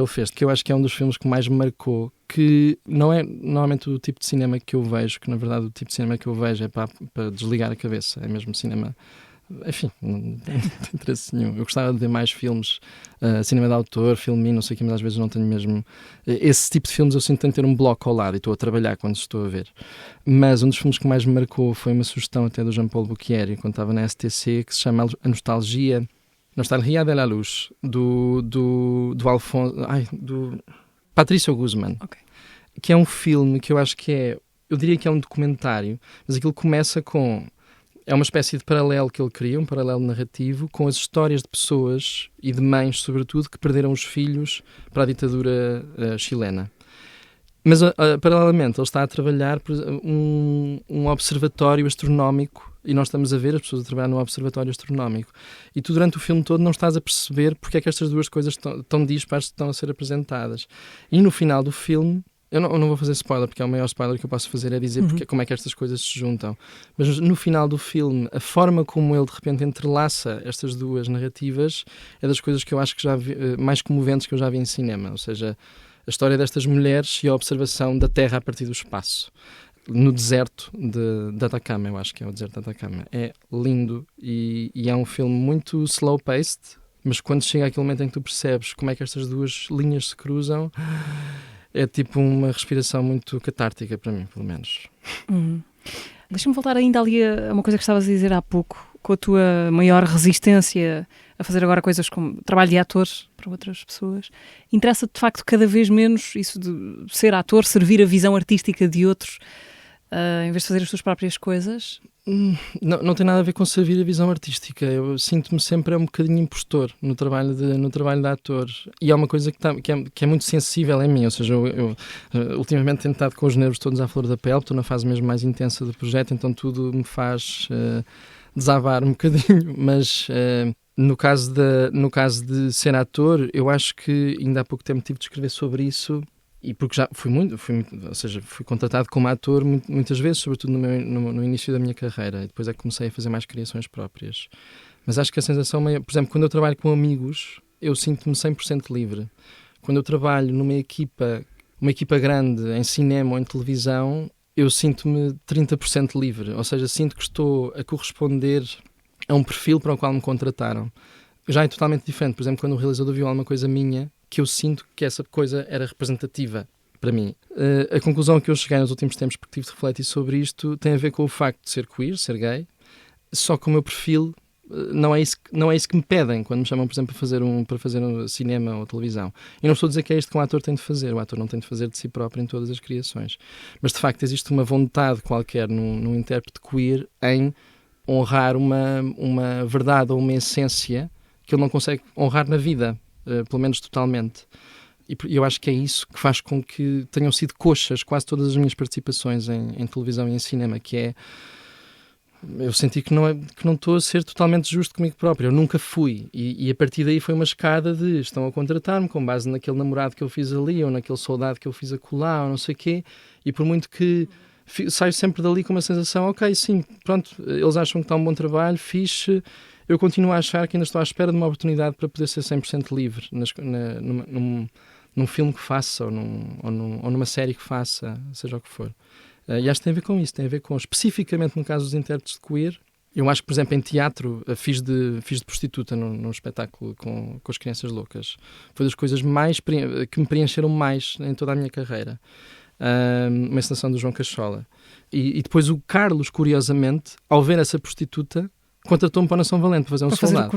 fez, que eu acho que é um dos filmes que mais me marcou, que não é normalmente o tipo de cinema que eu vejo, que na verdade o tipo de cinema que eu vejo é para desligar a cabeça, é mesmo cinema enfim, não tenho interesse nenhum. Eu gostava de ver mais filmes, cinema de autor, filme, não sei o que, mas às vezes não tenho mesmo... Esse tipo de filmes eu sinto que tenho que ter um bloco ao lado e estou a trabalhar quando estou a ver. Mas um dos filmes que mais me marcou foi uma sugestão até do Jean-Paul Bocchieri, quando estava na STC, que se chama A Nostalgia de la Luz, do Patricio Guzmán. Ok. Que é um filme que eu acho que eu diria que é um documentário, mas aquilo começa com... É uma espécie de paralelo que ele cria, um paralelo narrativo, com as histórias de pessoas e de mães, sobretudo, que perderam os filhos para a ditadura chilena. Mas, paralelamente, ele está a trabalhar por um observatório astronómico, e nós estamos a ver as pessoas a trabalhar num observatório astronómico. E tu, durante o filme todo, não estás a perceber porque é que estas duas coisas tão dispares estão a ser apresentadas. E no final do filme... Eu não vou fazer spoiler, porque é o maior spoiler que eu posso fazer é dizer como é que estas coisas se juntam. Mas no final do filme, a forma como ele de repente entrelaça estas duas narrativas é das coisas que eu acho que já vi, mais comoventes que eu já vi em cinema. Ou seja, a história destas mulheres e a observação da Terra a partir do espaço. No deserto de Atacama, eu acho que é o deserto de Atacama. É lindo e é um filme muito slow-paced, mas quando chega aquele momento em que tu percebes como é que estas duas linhas se cruzam... É tipo uma respiração muito catártica para mim, pelo menos. Deixa-me voltar ainda ali a uma coisa que estavas a dizer há pouco, com a tua maior resistência a fazer agora coisas como trabalho de ator para outras pessoas. Interessa-te, de facto, cada vez menos isso de ser ator, servir a visão artística de outros, em vez de fazer as tuas próprias coisas? Não tem nada a ver com servir a visão artística. Eu sinto-me sempre um bocadinho impostor no trabalho de ator. E é uma coisa que é muito sensível em mim. Ou seja, eu ultimamente tenho estado com os nervos todos à flor da pele, estou na fase mesmo mais intensa do projeto, então tudo me faz desabar um bocadinho. Mas no caso de ser ator, eu acho que ainda há pouco tempo tive de escrever sobre isso. E porque já fui contratado como ator muitas vezes, sobretudo no início da minha carreira, e depois é que comecei a fazer mais criações próprias. Mas acho que a sensação maior, por exemplo, quando eu trabalho com amigos, eu sinto-me 100% livre. Quando eu trabalho numa equipa grande, em cinema ou em televisão, eu sinto-me 30% livre, ou seja, sinto que estou a corresponder a um perfil para o qual me contrataram. Já é totalmente diferente, por exemplo, quando o realizador viu alguma coisa minha, que eu sinto que essa coisa era representativa para mim. A conclusão a que eu cheguei nos últimos tempos, porque tive de refletir sobre isto, tem a ver com o facto de ser queer, ser gay, só que o meu perfil não é isso que me pedem quando me chamam, por exemplo, para fazer um cinema ou televisão. E não estou a dizer que é isto que um ator tem de fazer. O ator não tem de fazer de si próprio em todas as criações. Mas, de facto, existe uma vontade qualquer num intérprete queer em honrar uma verdade ou uma essência que ele não consegue honrar na vida. Pelo menos totalmente. E eu acho que é isso que faz com que tenham sido coxas quase todas as minhas participações em televisão e em cinema, que é... Eu senti que não estou a ser totalmente justo comigo próprio. Eu nunca fui. E a partir daí foi uma escada de estão a contratar-me com base naquele namorado que eu fiz ali ou naquele soldado que eu fiz acolá ou não sei o quê. E por muito que saio sempre dali com uma sensação, ok, sim, pronto, eles acham que está um bom trabalho, fixe... Eu continuo a achar que ainda estou à espera de uma oportunidade para poder ser 100% livre num filme que faça ou numa série que faça, seja o que for. E acho que tem a ver com isso, tem a ver com, especificamente no caso dos intérpretes de queer, eu acho que, por exemplo, em teatro, fiz de prostituta num espetáculo com as Crianças Loucas. Foi das coisas que me preencheram mais em toda a minha carreira. Uma encenação do João Cachola. E depois o Carlos, curiosamente, ao ver essa prostituta, contratou-me para o Nação Valente para fazer um soldado.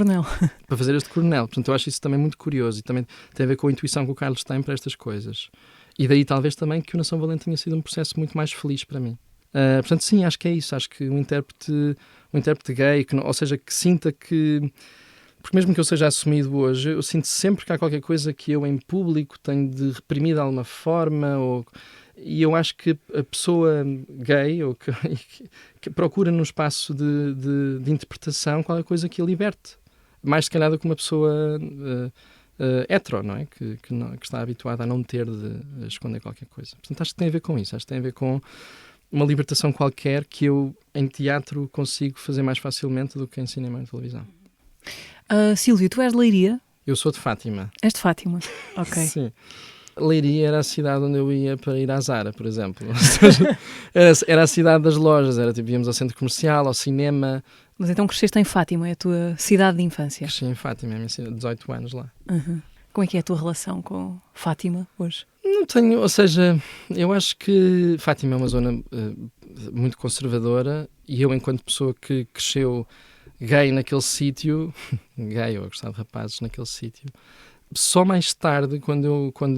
Para fazer este coronel. Portanto, eu acho isso também muito curioso e também tem a ver com a intuição que o Carlos tem para estas coisas. E daí talvez também que o Nação Valente tenha sido um processo muito mais feliz para mim. Portanto, sim, acho que é isso. Acho que um intérprete gay, ou seja, que sinta que... Porque mesmo que eu seja assumido hoje, eu sinto sempre que há qualquer coisa que eu em público tenho de reprimir de alguma forma e eu acho que a pessoa gay ou que procura num espaço de interpretação qualquer coisa que a liberte. Mais se calhar do que uma pessoa hetero, não é? Que está habituada a não ter de esconder qualquer coisa. Portanto, acho que tem a ver com isso. Acho que tem a ver com uma libertação qualquer que eu, em teatro, consigo fazer mais facilmente do que em cinema e televisão. Sílvio, tu és de Leiria? Eu sou de Fátima. És de Fátima, ok. Sim. Leiria era a cidade onde eu ia para ir à Zara, por exemplo. Ou seja, era a cidade das lojas, tipo, íamos ao centro comercial, ao cinema. Mas então cresceste em Fátima, é a tua cidade de infância? Cresci em Fátima, a minha cidade, 18 anos lá. Uhum. Como é que é a tua relação com Fátima hoje? Não tenho, ou seja, eu acho que Fátima é uma zona muito conservadora e eu, enquanto pessoa que cresceu gay naquele sítio, gay, eu gostava de rapazes naquele sítio, só mais tarde, quando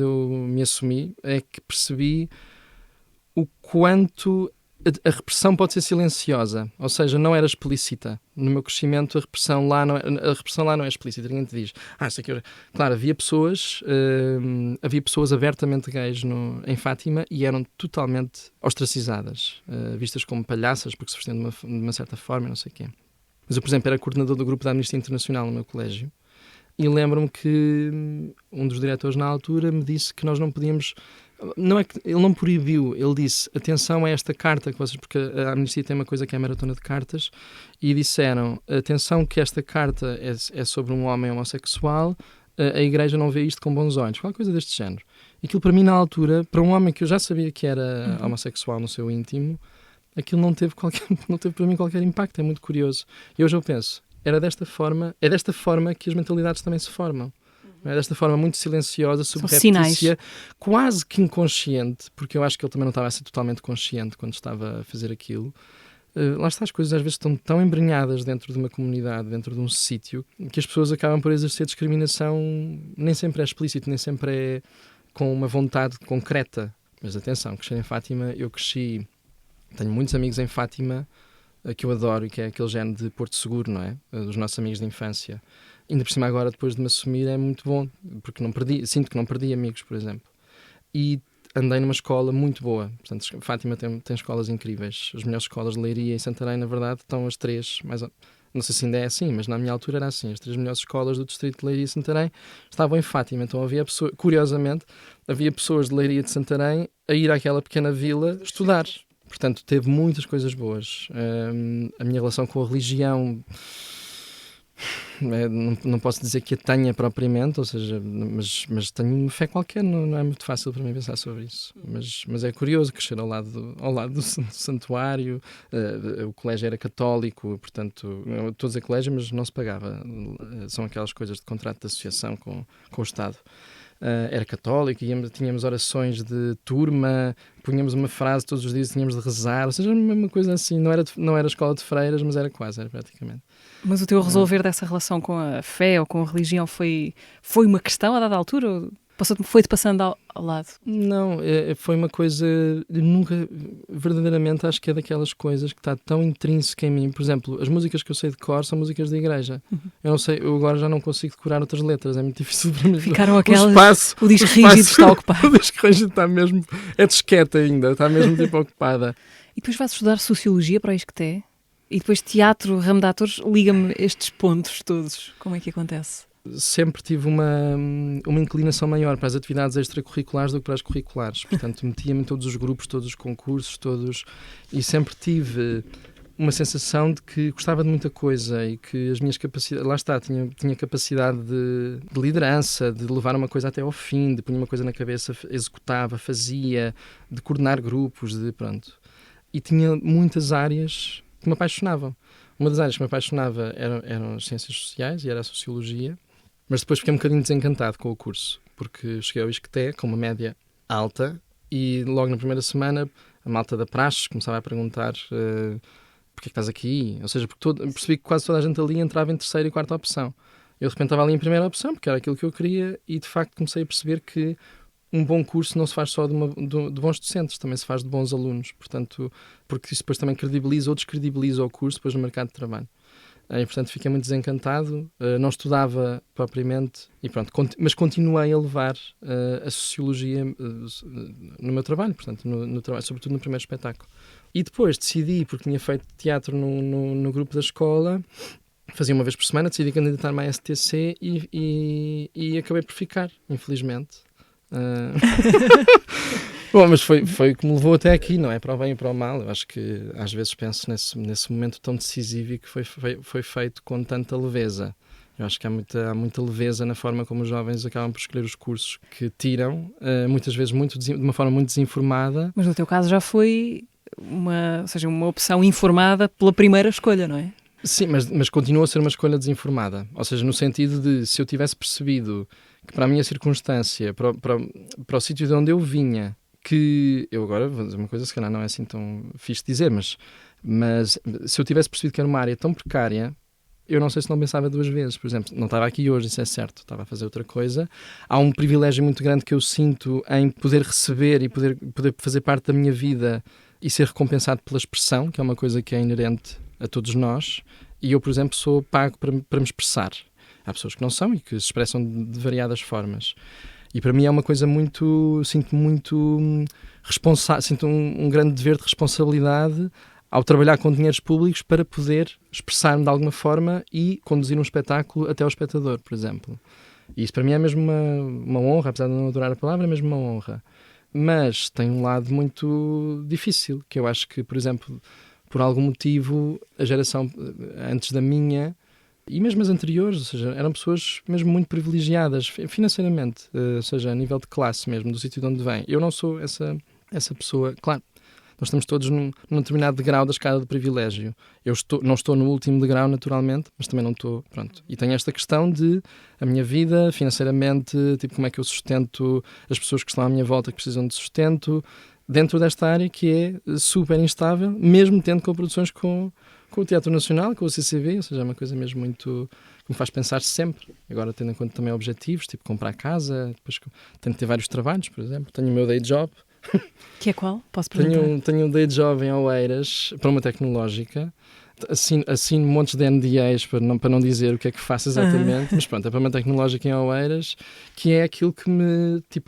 eu me assumi, é que percebi o quanto a repressão pode ser silenciosa, ou seja, não era explícita. No meu crescimento, a repressão lá não é explícita. Ninguém te diz, isso aqui... Claro, havia pessoas abertamente gays em Fátima e eram totalmente ostracizadas, vistas como palhaças, porque se vestiam de uma certa forma, não sei o quê. Mas eu, por exemplo, era coordenador do grupo da Amnistia Internacional no meu colégio. E lembro-me que um dos diretores na altura me disse que nós não podíamos... Não é que ele não proibiu, ele disse, atenção a esta carta que vocês... Porque a Amnistia tem uma coisa que é a maratona de cartas, e disseram, atenção que esta carta é sobre um homem homossexual, a Igreja não vê isto com bons olhos. Qualquer coisa deste género. E aquilo para mim na altura, para um homem que eu já sabia que era homossexual no seu íntimo, aquilo não teve para mim qualquer impacto, é muito curioso. E hoje eu penso... É desta forma que as mentalidades também se formam. É desta forma muito silenciosa, subreptícia, quase que inconsciente, porque eu acho que ele também não estava a ser totalmente consciente quando estava a fazer aquilo. Lá está, as coisas às vezes estão tão embrenhadas dentro de uma comunidade, dentro de um sítio, que as pessoas acabam por exercer discriminação, nem sempre é explícito, nem sempre é com uma vontade concreta. Mas atenção, crescer em Fátima, tenho muitos amigos em Fátima, que eu adoro e que é aquele género de Porto Seguro, não é? Dos nossos amigos de infância. Ainda por cima agora, depois de me assumir, é muito bom, porque sinto que não perdi amigos, por exemplo. E andei numa escola muito boa. Portanto, Fátima tem escolas incríveis. As melhores escolas de Leiria e Santarém, na verdade, estão as três, não sei se ainda é assim, mas na minha altura era assim. As 3 melhores escolas do distrito de Leiria e Santarém estavam em Fátima. Então curiosamente, havia pessoas de Leiria e de Santarém a ir àquela pequena vila estudar. Portanto, teve muitas coisas boas. A minha relação com a religião, não posso dizer que a tenha propriamente, ou seja, mas tenho uma fé qualquer, não é muito fácil para mim pensar sobre isso. Mas é curioso crescer ao lado do santuário. O colégio era católico, portanto, eu estou a dizer colégio, mas não se pagava. São aquelas coisas de contrato de associação com o Estado. Era católico, tínhamos orações de turma, punhamos uma frase todos os dias, tínhamos de rezar, ou seja, uma coisa assim, não era escola de freiras, mas era praticamente. Mas o teu resolver dessa relação com a fé ou com a religião foi uma questão a dada altura? Ou foi-te passando ao lado? Não, foi uma coisa, nunca, verdadeiramente, acho que é daquelas coisas que está tão intrínseca em mim. Por exemplo, as músicas que eu sei de cor são músicas da igreja. Eu não sei, eu agora já não consigo decorar outras letras, é muito difícil para mim. Ficaram aquelas, o disco rígido está ocupado. O disco rígido está mesmo, é disquete ainda, está mesmo tipo ocupada. E depois vais estudar Sociologia para o ISCTE? E depois Teatro, ramo de atores, liga-me estes pontos todos. Como é que acontece? Sempre tive uma inclinação maior para as atividades extracurriculares do que para as curriculares. Portanto, metia-me em todos os grupos, todos os concursos, e sempre tive uma sensação de que gostava de muita coisa e que as minhas capacidades... Lá está, tinha capacidade de liderança, de levar uma coisa até ao fim, de pôr uma coisa na cabeça, executava, fazia, de coordenar grupos, pronto. E tinha muitas áreas que me apaixonavam. Uma das áreas que me apaixonava eram as ciências sociais e era a sociologia. Mas depois fiquei um bocadinho desencantado com o curso, porque cheguei ao ISCTE com uma média alta e logo na primeira semana a malta da praxe começava a perguntar porque é que estás aqui? Ou seja, porque percebi que quase toda a gente ali entrava em terceira e quarta opção. Eu de repente estava ali em primeira opção, porque era aquilo que eu queria, e de facto comecei a perceber que um bom curso não se faz só de bons docentes, também se faz de bons alunos. Portanto, porque isso depois também credibiliza ou descredibiliza o curso depois no mercado de trabalho. E, portanto, fiquei muito desencantado, não estudava propriamente, e pronto, mas continuei a levar a sociologia no meu trabalho, portanto, no trabalho, sobretudo no primeiro espetáculo. E depois decidi, porque tinha feito teatro no grupo da escola, fazia uma vez por semana, decidi candidatar-me à STC e acabei por ficar, infelizmente. Bom, mas foi o que me levou até aqui, não é? Para o bem e para o mal. Eu acho que às vezes penso nesse momento tão decisivo e que foi feito com tanta leveza. Eu acho que há muita leveza na forma como os jovens acabam por escolher os cursos que tiram, muitas vezes de uma forma muito desinformada. Mas no teu caso já foi uma opção informada pela primeira escolha, não é? Sim, mas continua a ser uma escolha desinformada. Ou seja, no sentido de, se eu tivesse percebido que para a minha circunstância, para o sítio de onde eu vinha, que eu agora vou dizer uma coisa, se calhar não é assim tão fixe de dizer, mas se eu tivesse percebido que era uma área tão precária, eu não sei se não pensava duas vezes. Por exemplo, não estava aqui hoje, isso é certo, estava a fazer outra coisa. Há um privilégio muito grande que eu sinto em poder receber e poder fazer parte da minha vida e ser recompensado pela expressão, que é uma coisa que é inerente a todos nós, e eu, por exemplo, sou pago para me expressar. Há pessoas que não são e que se expressam de variadas formas. E para mim é uma coisa sinto um grande dever de responsabilidade ao trabalhar com dinheiros públicos para poder expressar-me de alguma forma e conduzir um espetáculo até ao espectador, por exemplo. E isso para mim é mesmo uma honra, apesar de não adorar a palavra, é mesmo uma honra. Mas tem um lado muito difícil, que eu acho que, por exemplo, por algum motivo, a geração antes da minha, e mesmo as anteriores, ou seja, eram pessoas mesmo muito privilegiadas financeiramente, ou seja, a nível de classe mesmo, do sítio de onde vem. Eu não sou essa pessoa, claro. Nós estamos todos num determinado degrau da escala de privilégio. Eu não estou no último degrau, naturalmente, mas também não estou, pronto. E tenho esta questão de a minha vida, financeiramente, tipo, como é que eu sustento as pessoas que estão à minha volta que precisam de sustento, dentro desta área que é super instável, mesmo tendo coproduções com o Teatro Nacional, com o CCV, ou seja, é uma coisa mesmo muito que me faz pensar sempre. Agora, tendo em conta também objetivos, tipo comprar casa, depois tenho de ter vários trabalhos, por exemplo. Tenho o meu day job. Que é qual? Posso perguntar? Tenho um day job em Oeiras para uma tecnológica. Assino montes de NDAs para não dizer o que é que faço exatamente, mas pronto, é para uma tecnológica em Oeiras, que é aquilo que é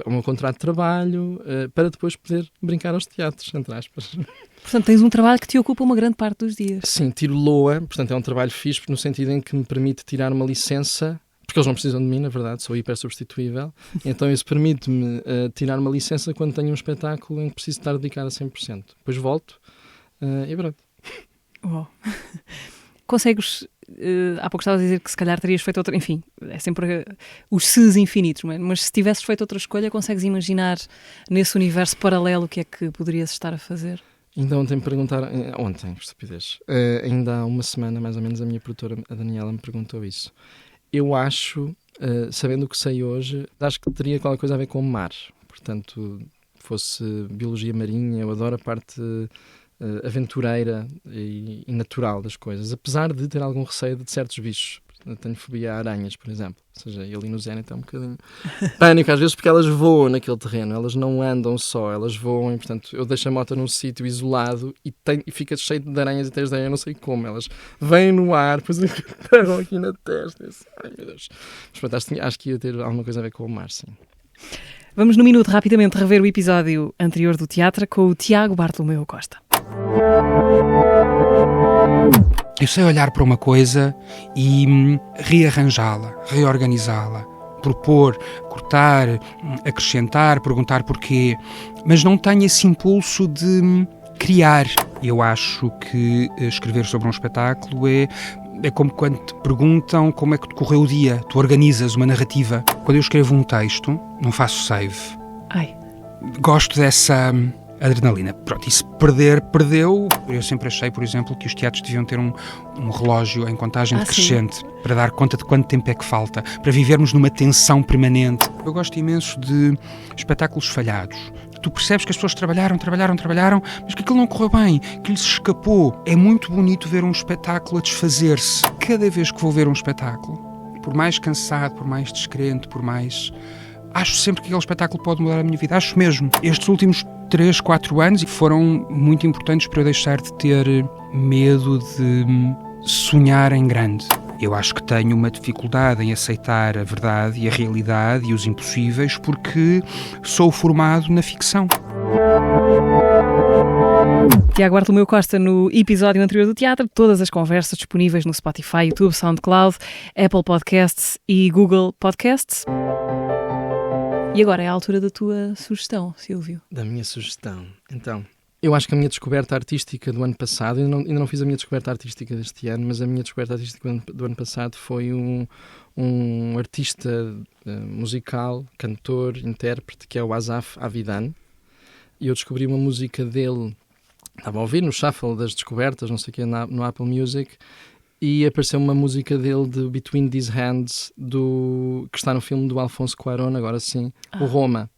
o meu contrato de trabalho, para depois poder brincar aos teatros, entre aspas. Portanto, tens um trabalho que te ocupa uma grande parte dos dias. Sim, tiro LOA, portanto é um trabalho fixe, no sentido em que me permite tirar uma licença, porque eles não precisam de mim, na verdade, sou hiper substituível, então isso permite-me tirar uma licença quando tenho um espetáculo em que preciso estar dedicado a 100%. Depois volto e pronto. Uau. Consegues, há pouco estavas a dizer que se calhar terias feito outra, enfim, é sempre os ses infinitos, mas se tivesses feito outra escolha, consegues imaginar nesse universo paralelo o que é que poderias estar a fazer? Ainda ontem me perguntaram, estupidez, ainda há uma semana mais ou menos a minha produtora, a Daniela, me perguntou isso. Eu acho, sabendo o que sei hoje, acho que teria qualquer coisa a ver com o mar, portanto, fosse biologia marinha, eu adoro a parte aventureira e natural das coisas, apesar de ter algum receio de certos bichos. Eu tenho fobia a aranhas, por exemplo, ou seja, ali no Zénith é um bocadinho pânico às vezes, porque elas voam naquele terreno, elas não andam só, elas voam e, portanto, eu deixo a moto num sítio isolado e fica cheio de aranhas e teias de aranha, eu não sei como, elas vêm no ar, depois pegam aqui na testa, ai meu Deus. Mas pronto, acho que ia ter alguma coisa a ver com o mar, sim. Vamos no minuto rapidamente rever o episódio anterior do Teatro com o Tiago Bartolomeu Costa. Eu sei olhar para uma coisa e rearranjá-la, reorganizá-la, propor, cortar, acrescentar, perguntar porquê, mas não tenho esse impulso de criar. Eu acho que escrever sobre um espetáculo é como quando te perguntam como é que decorreu o dia, tu organizas uma narrativa. Quando eu escrevo um texto, não faço save. Gosto dessa adrenalina. Pronto, e se perder, perdeu. Eu sempre achei, por exemplo, que os teatros deviam ter um relógio em contagem decrescente para dar conta de quanto tempo é que falta, para vivermos numa tensão permanente. Eu gosto imenso de espetáculos falhados. Tu percebes que as pessoas trabalharam, mas que aquilo não correu bem, que lhes escapou. É muito bonito ver um espetáculo a desfazer-se. Cada vez que vou ver um espetáculo, por mais cansado, por mais descrente, por mais... acho sempre que aquele espetáculo pode mudar a minha vida. Acho mesmo. Estes últimos 3, 4 anos foram muito importantes para eu deixar de ter medo de sonhar em grande. Eu acho que tenho uma dificuldade em aceitar a verdade e a realidade e os impossíveis porque sou formado na ficção. Tiago Bartolomeu Costa no episódio anterior do Teatro. Todas as conversas disponíveis no Spotify, YouTube, SoundCloud, Apple Podcasts e Google Podcasts. E agora é a altura da tua sugestão, Silvio. Da minha sugestão. Então, Eu acho que a minha descoberta artística do ano passado, ainda não fiz a minha descoberta artística deste ano, mas a minha descoberta artística do ano passado foi um artista musical, cantor, intérprete, que é o Asaf Avidan. E eu descobri uma música dele, estava a ouvir no shuffle das descobertas, não sei o que, no Apple Music, e apareceu uma música dele de Between These Hands, que está no filme do Alfonso Cuarón, agora sim, o Roma.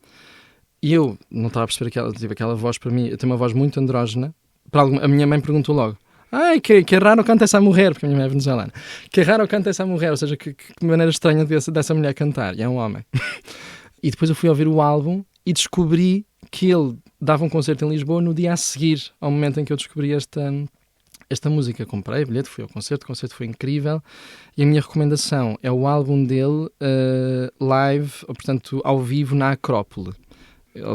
E eu não estava a perceber aquela voz para mim. Eu tenho uma voz muito andrógena. A minha mãe perguntou logo: ai, que raro canta essa mulher, porque a minha mãe é venezuelana. Que raro canta essa mulher, ou seja, que maneira estranha dessa mulher cantar. E é um homem. E depois eu fui ouvir o álbum e descobri que ele dava um concerto em Lisboa no dia a seguir ao momento em que eu descobri esta música. Comprei bilhete, fui ao concerto, o concerto foi incrível. E a minha recomendação é o álbum dele live, ou, portanto, ao vivo na Acrópole.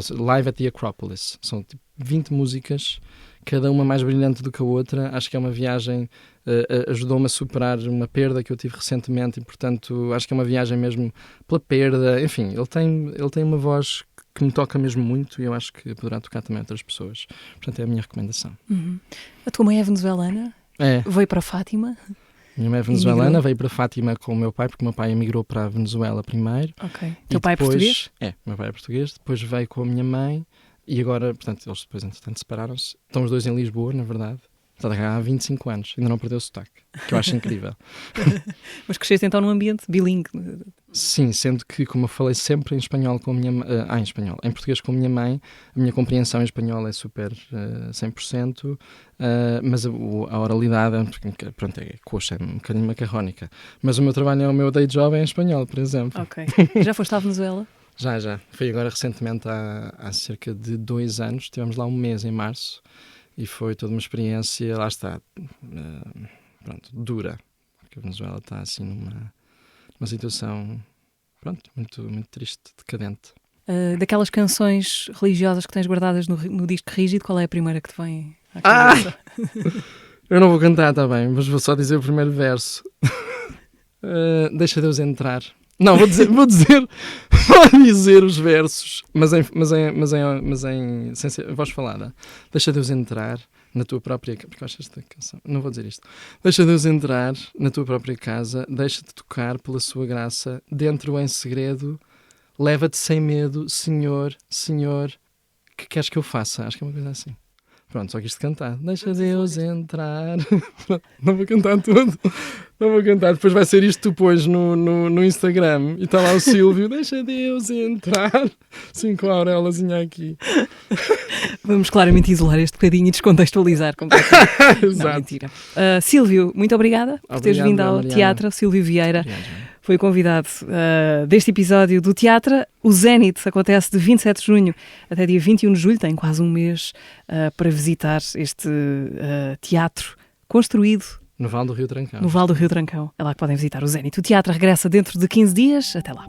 Live at the Acropolis. São tipo 20 músicas, cada uma mais brilhante do que a outra. Acho que é uma viagem, ajudou-me a superar uma perda que eu tive recentemente e, portanto, acho que é uma viagem mesmo pela perda. Enfim, ele tem uma voz que me toca mesmo muito e eu acho que poderá tocar também outras pessoas. Portanto, é a minha recomendação. Uhum. A tua mãe é venezuelana? É. Veio para Fátima? Minha mãe é venezuelana, veio para Fátima com o meu pai, porque o meu pai emigrou para a Venezuela primeiro. Ok. Teu pai é português? É, meu pai é português. Depois veio com a minha mãe e agora, portanto, eles depois, entretanto, separaram-se. Estão os dois em Lisboa, na verdade. Está há 25 anos, ainda não perdeu o sotaque, que eu acho incrível. Mas cresceste então num ambiente bilingue? Sim, sendo que, como eu falei sempre em espanhol com a minha mãe, em português com a minha mãe, a minha compreensão em espanhol é super 100%, mas a oralidade, pronto, é coxa, é um bocadinho macarrónica. Mas o meu trabalho, o meu day job é em espanhol, por exemplo. Ok. Já foste à Venezuela? Já. Fui agora recentemente, há cerca de 2 anos, estivemos lá um mês, em março, e foi toda uma experiência, lá está, dura, porque a Venezuela está assim numa situação, muito, muito triste, decadente. Daquelas canções religiosas que tens guardadas no disco rígido, qual é a primeira que te vem à cabeça? Eu não vou cantar, está bem, mas vou só dizer o primeiro verso. Deixa Deus entrar. Não, vou dizer os versos, mas em voz falada. Deixa Deus entrar na tua própria casa. Porque eu acho esta canção. Não vou dizer isto. Deixa Deus entrar na tua própria casa, deixa-te tocar pela sua graça, dentro em segredo, leva-te sem medo, Senhor, que queres que eu faça? Acho que é uma coisa assim. Pronto, só que isto de cantar. Deixa Deus entrar. Não vou cantar tudo. Não vou cantar. Depois vai ser isto que tu pões no Instagram. E está lá o Silvio. Deixa Deus entrar. Sim, com a auréolazinha aqui. Vamos claramente isolar este bocadinho e descontextualizar completamente. Exato. Não, mentira. Silvio, muito obrigada por teres vindo ao teatro. Silvio Vieira. Obrigado. Foi convidado deste episódio do Teatro. O Zénith acontece de 27 de junho até dia 21 de julho. Tem quase um mês para visitar este teatro construído no Vale do Rio Trancão. No Vale do Rio Trancão. É lá que podem visitar o Zénith. O teatro regressa dentro de 15 dias. Até lá.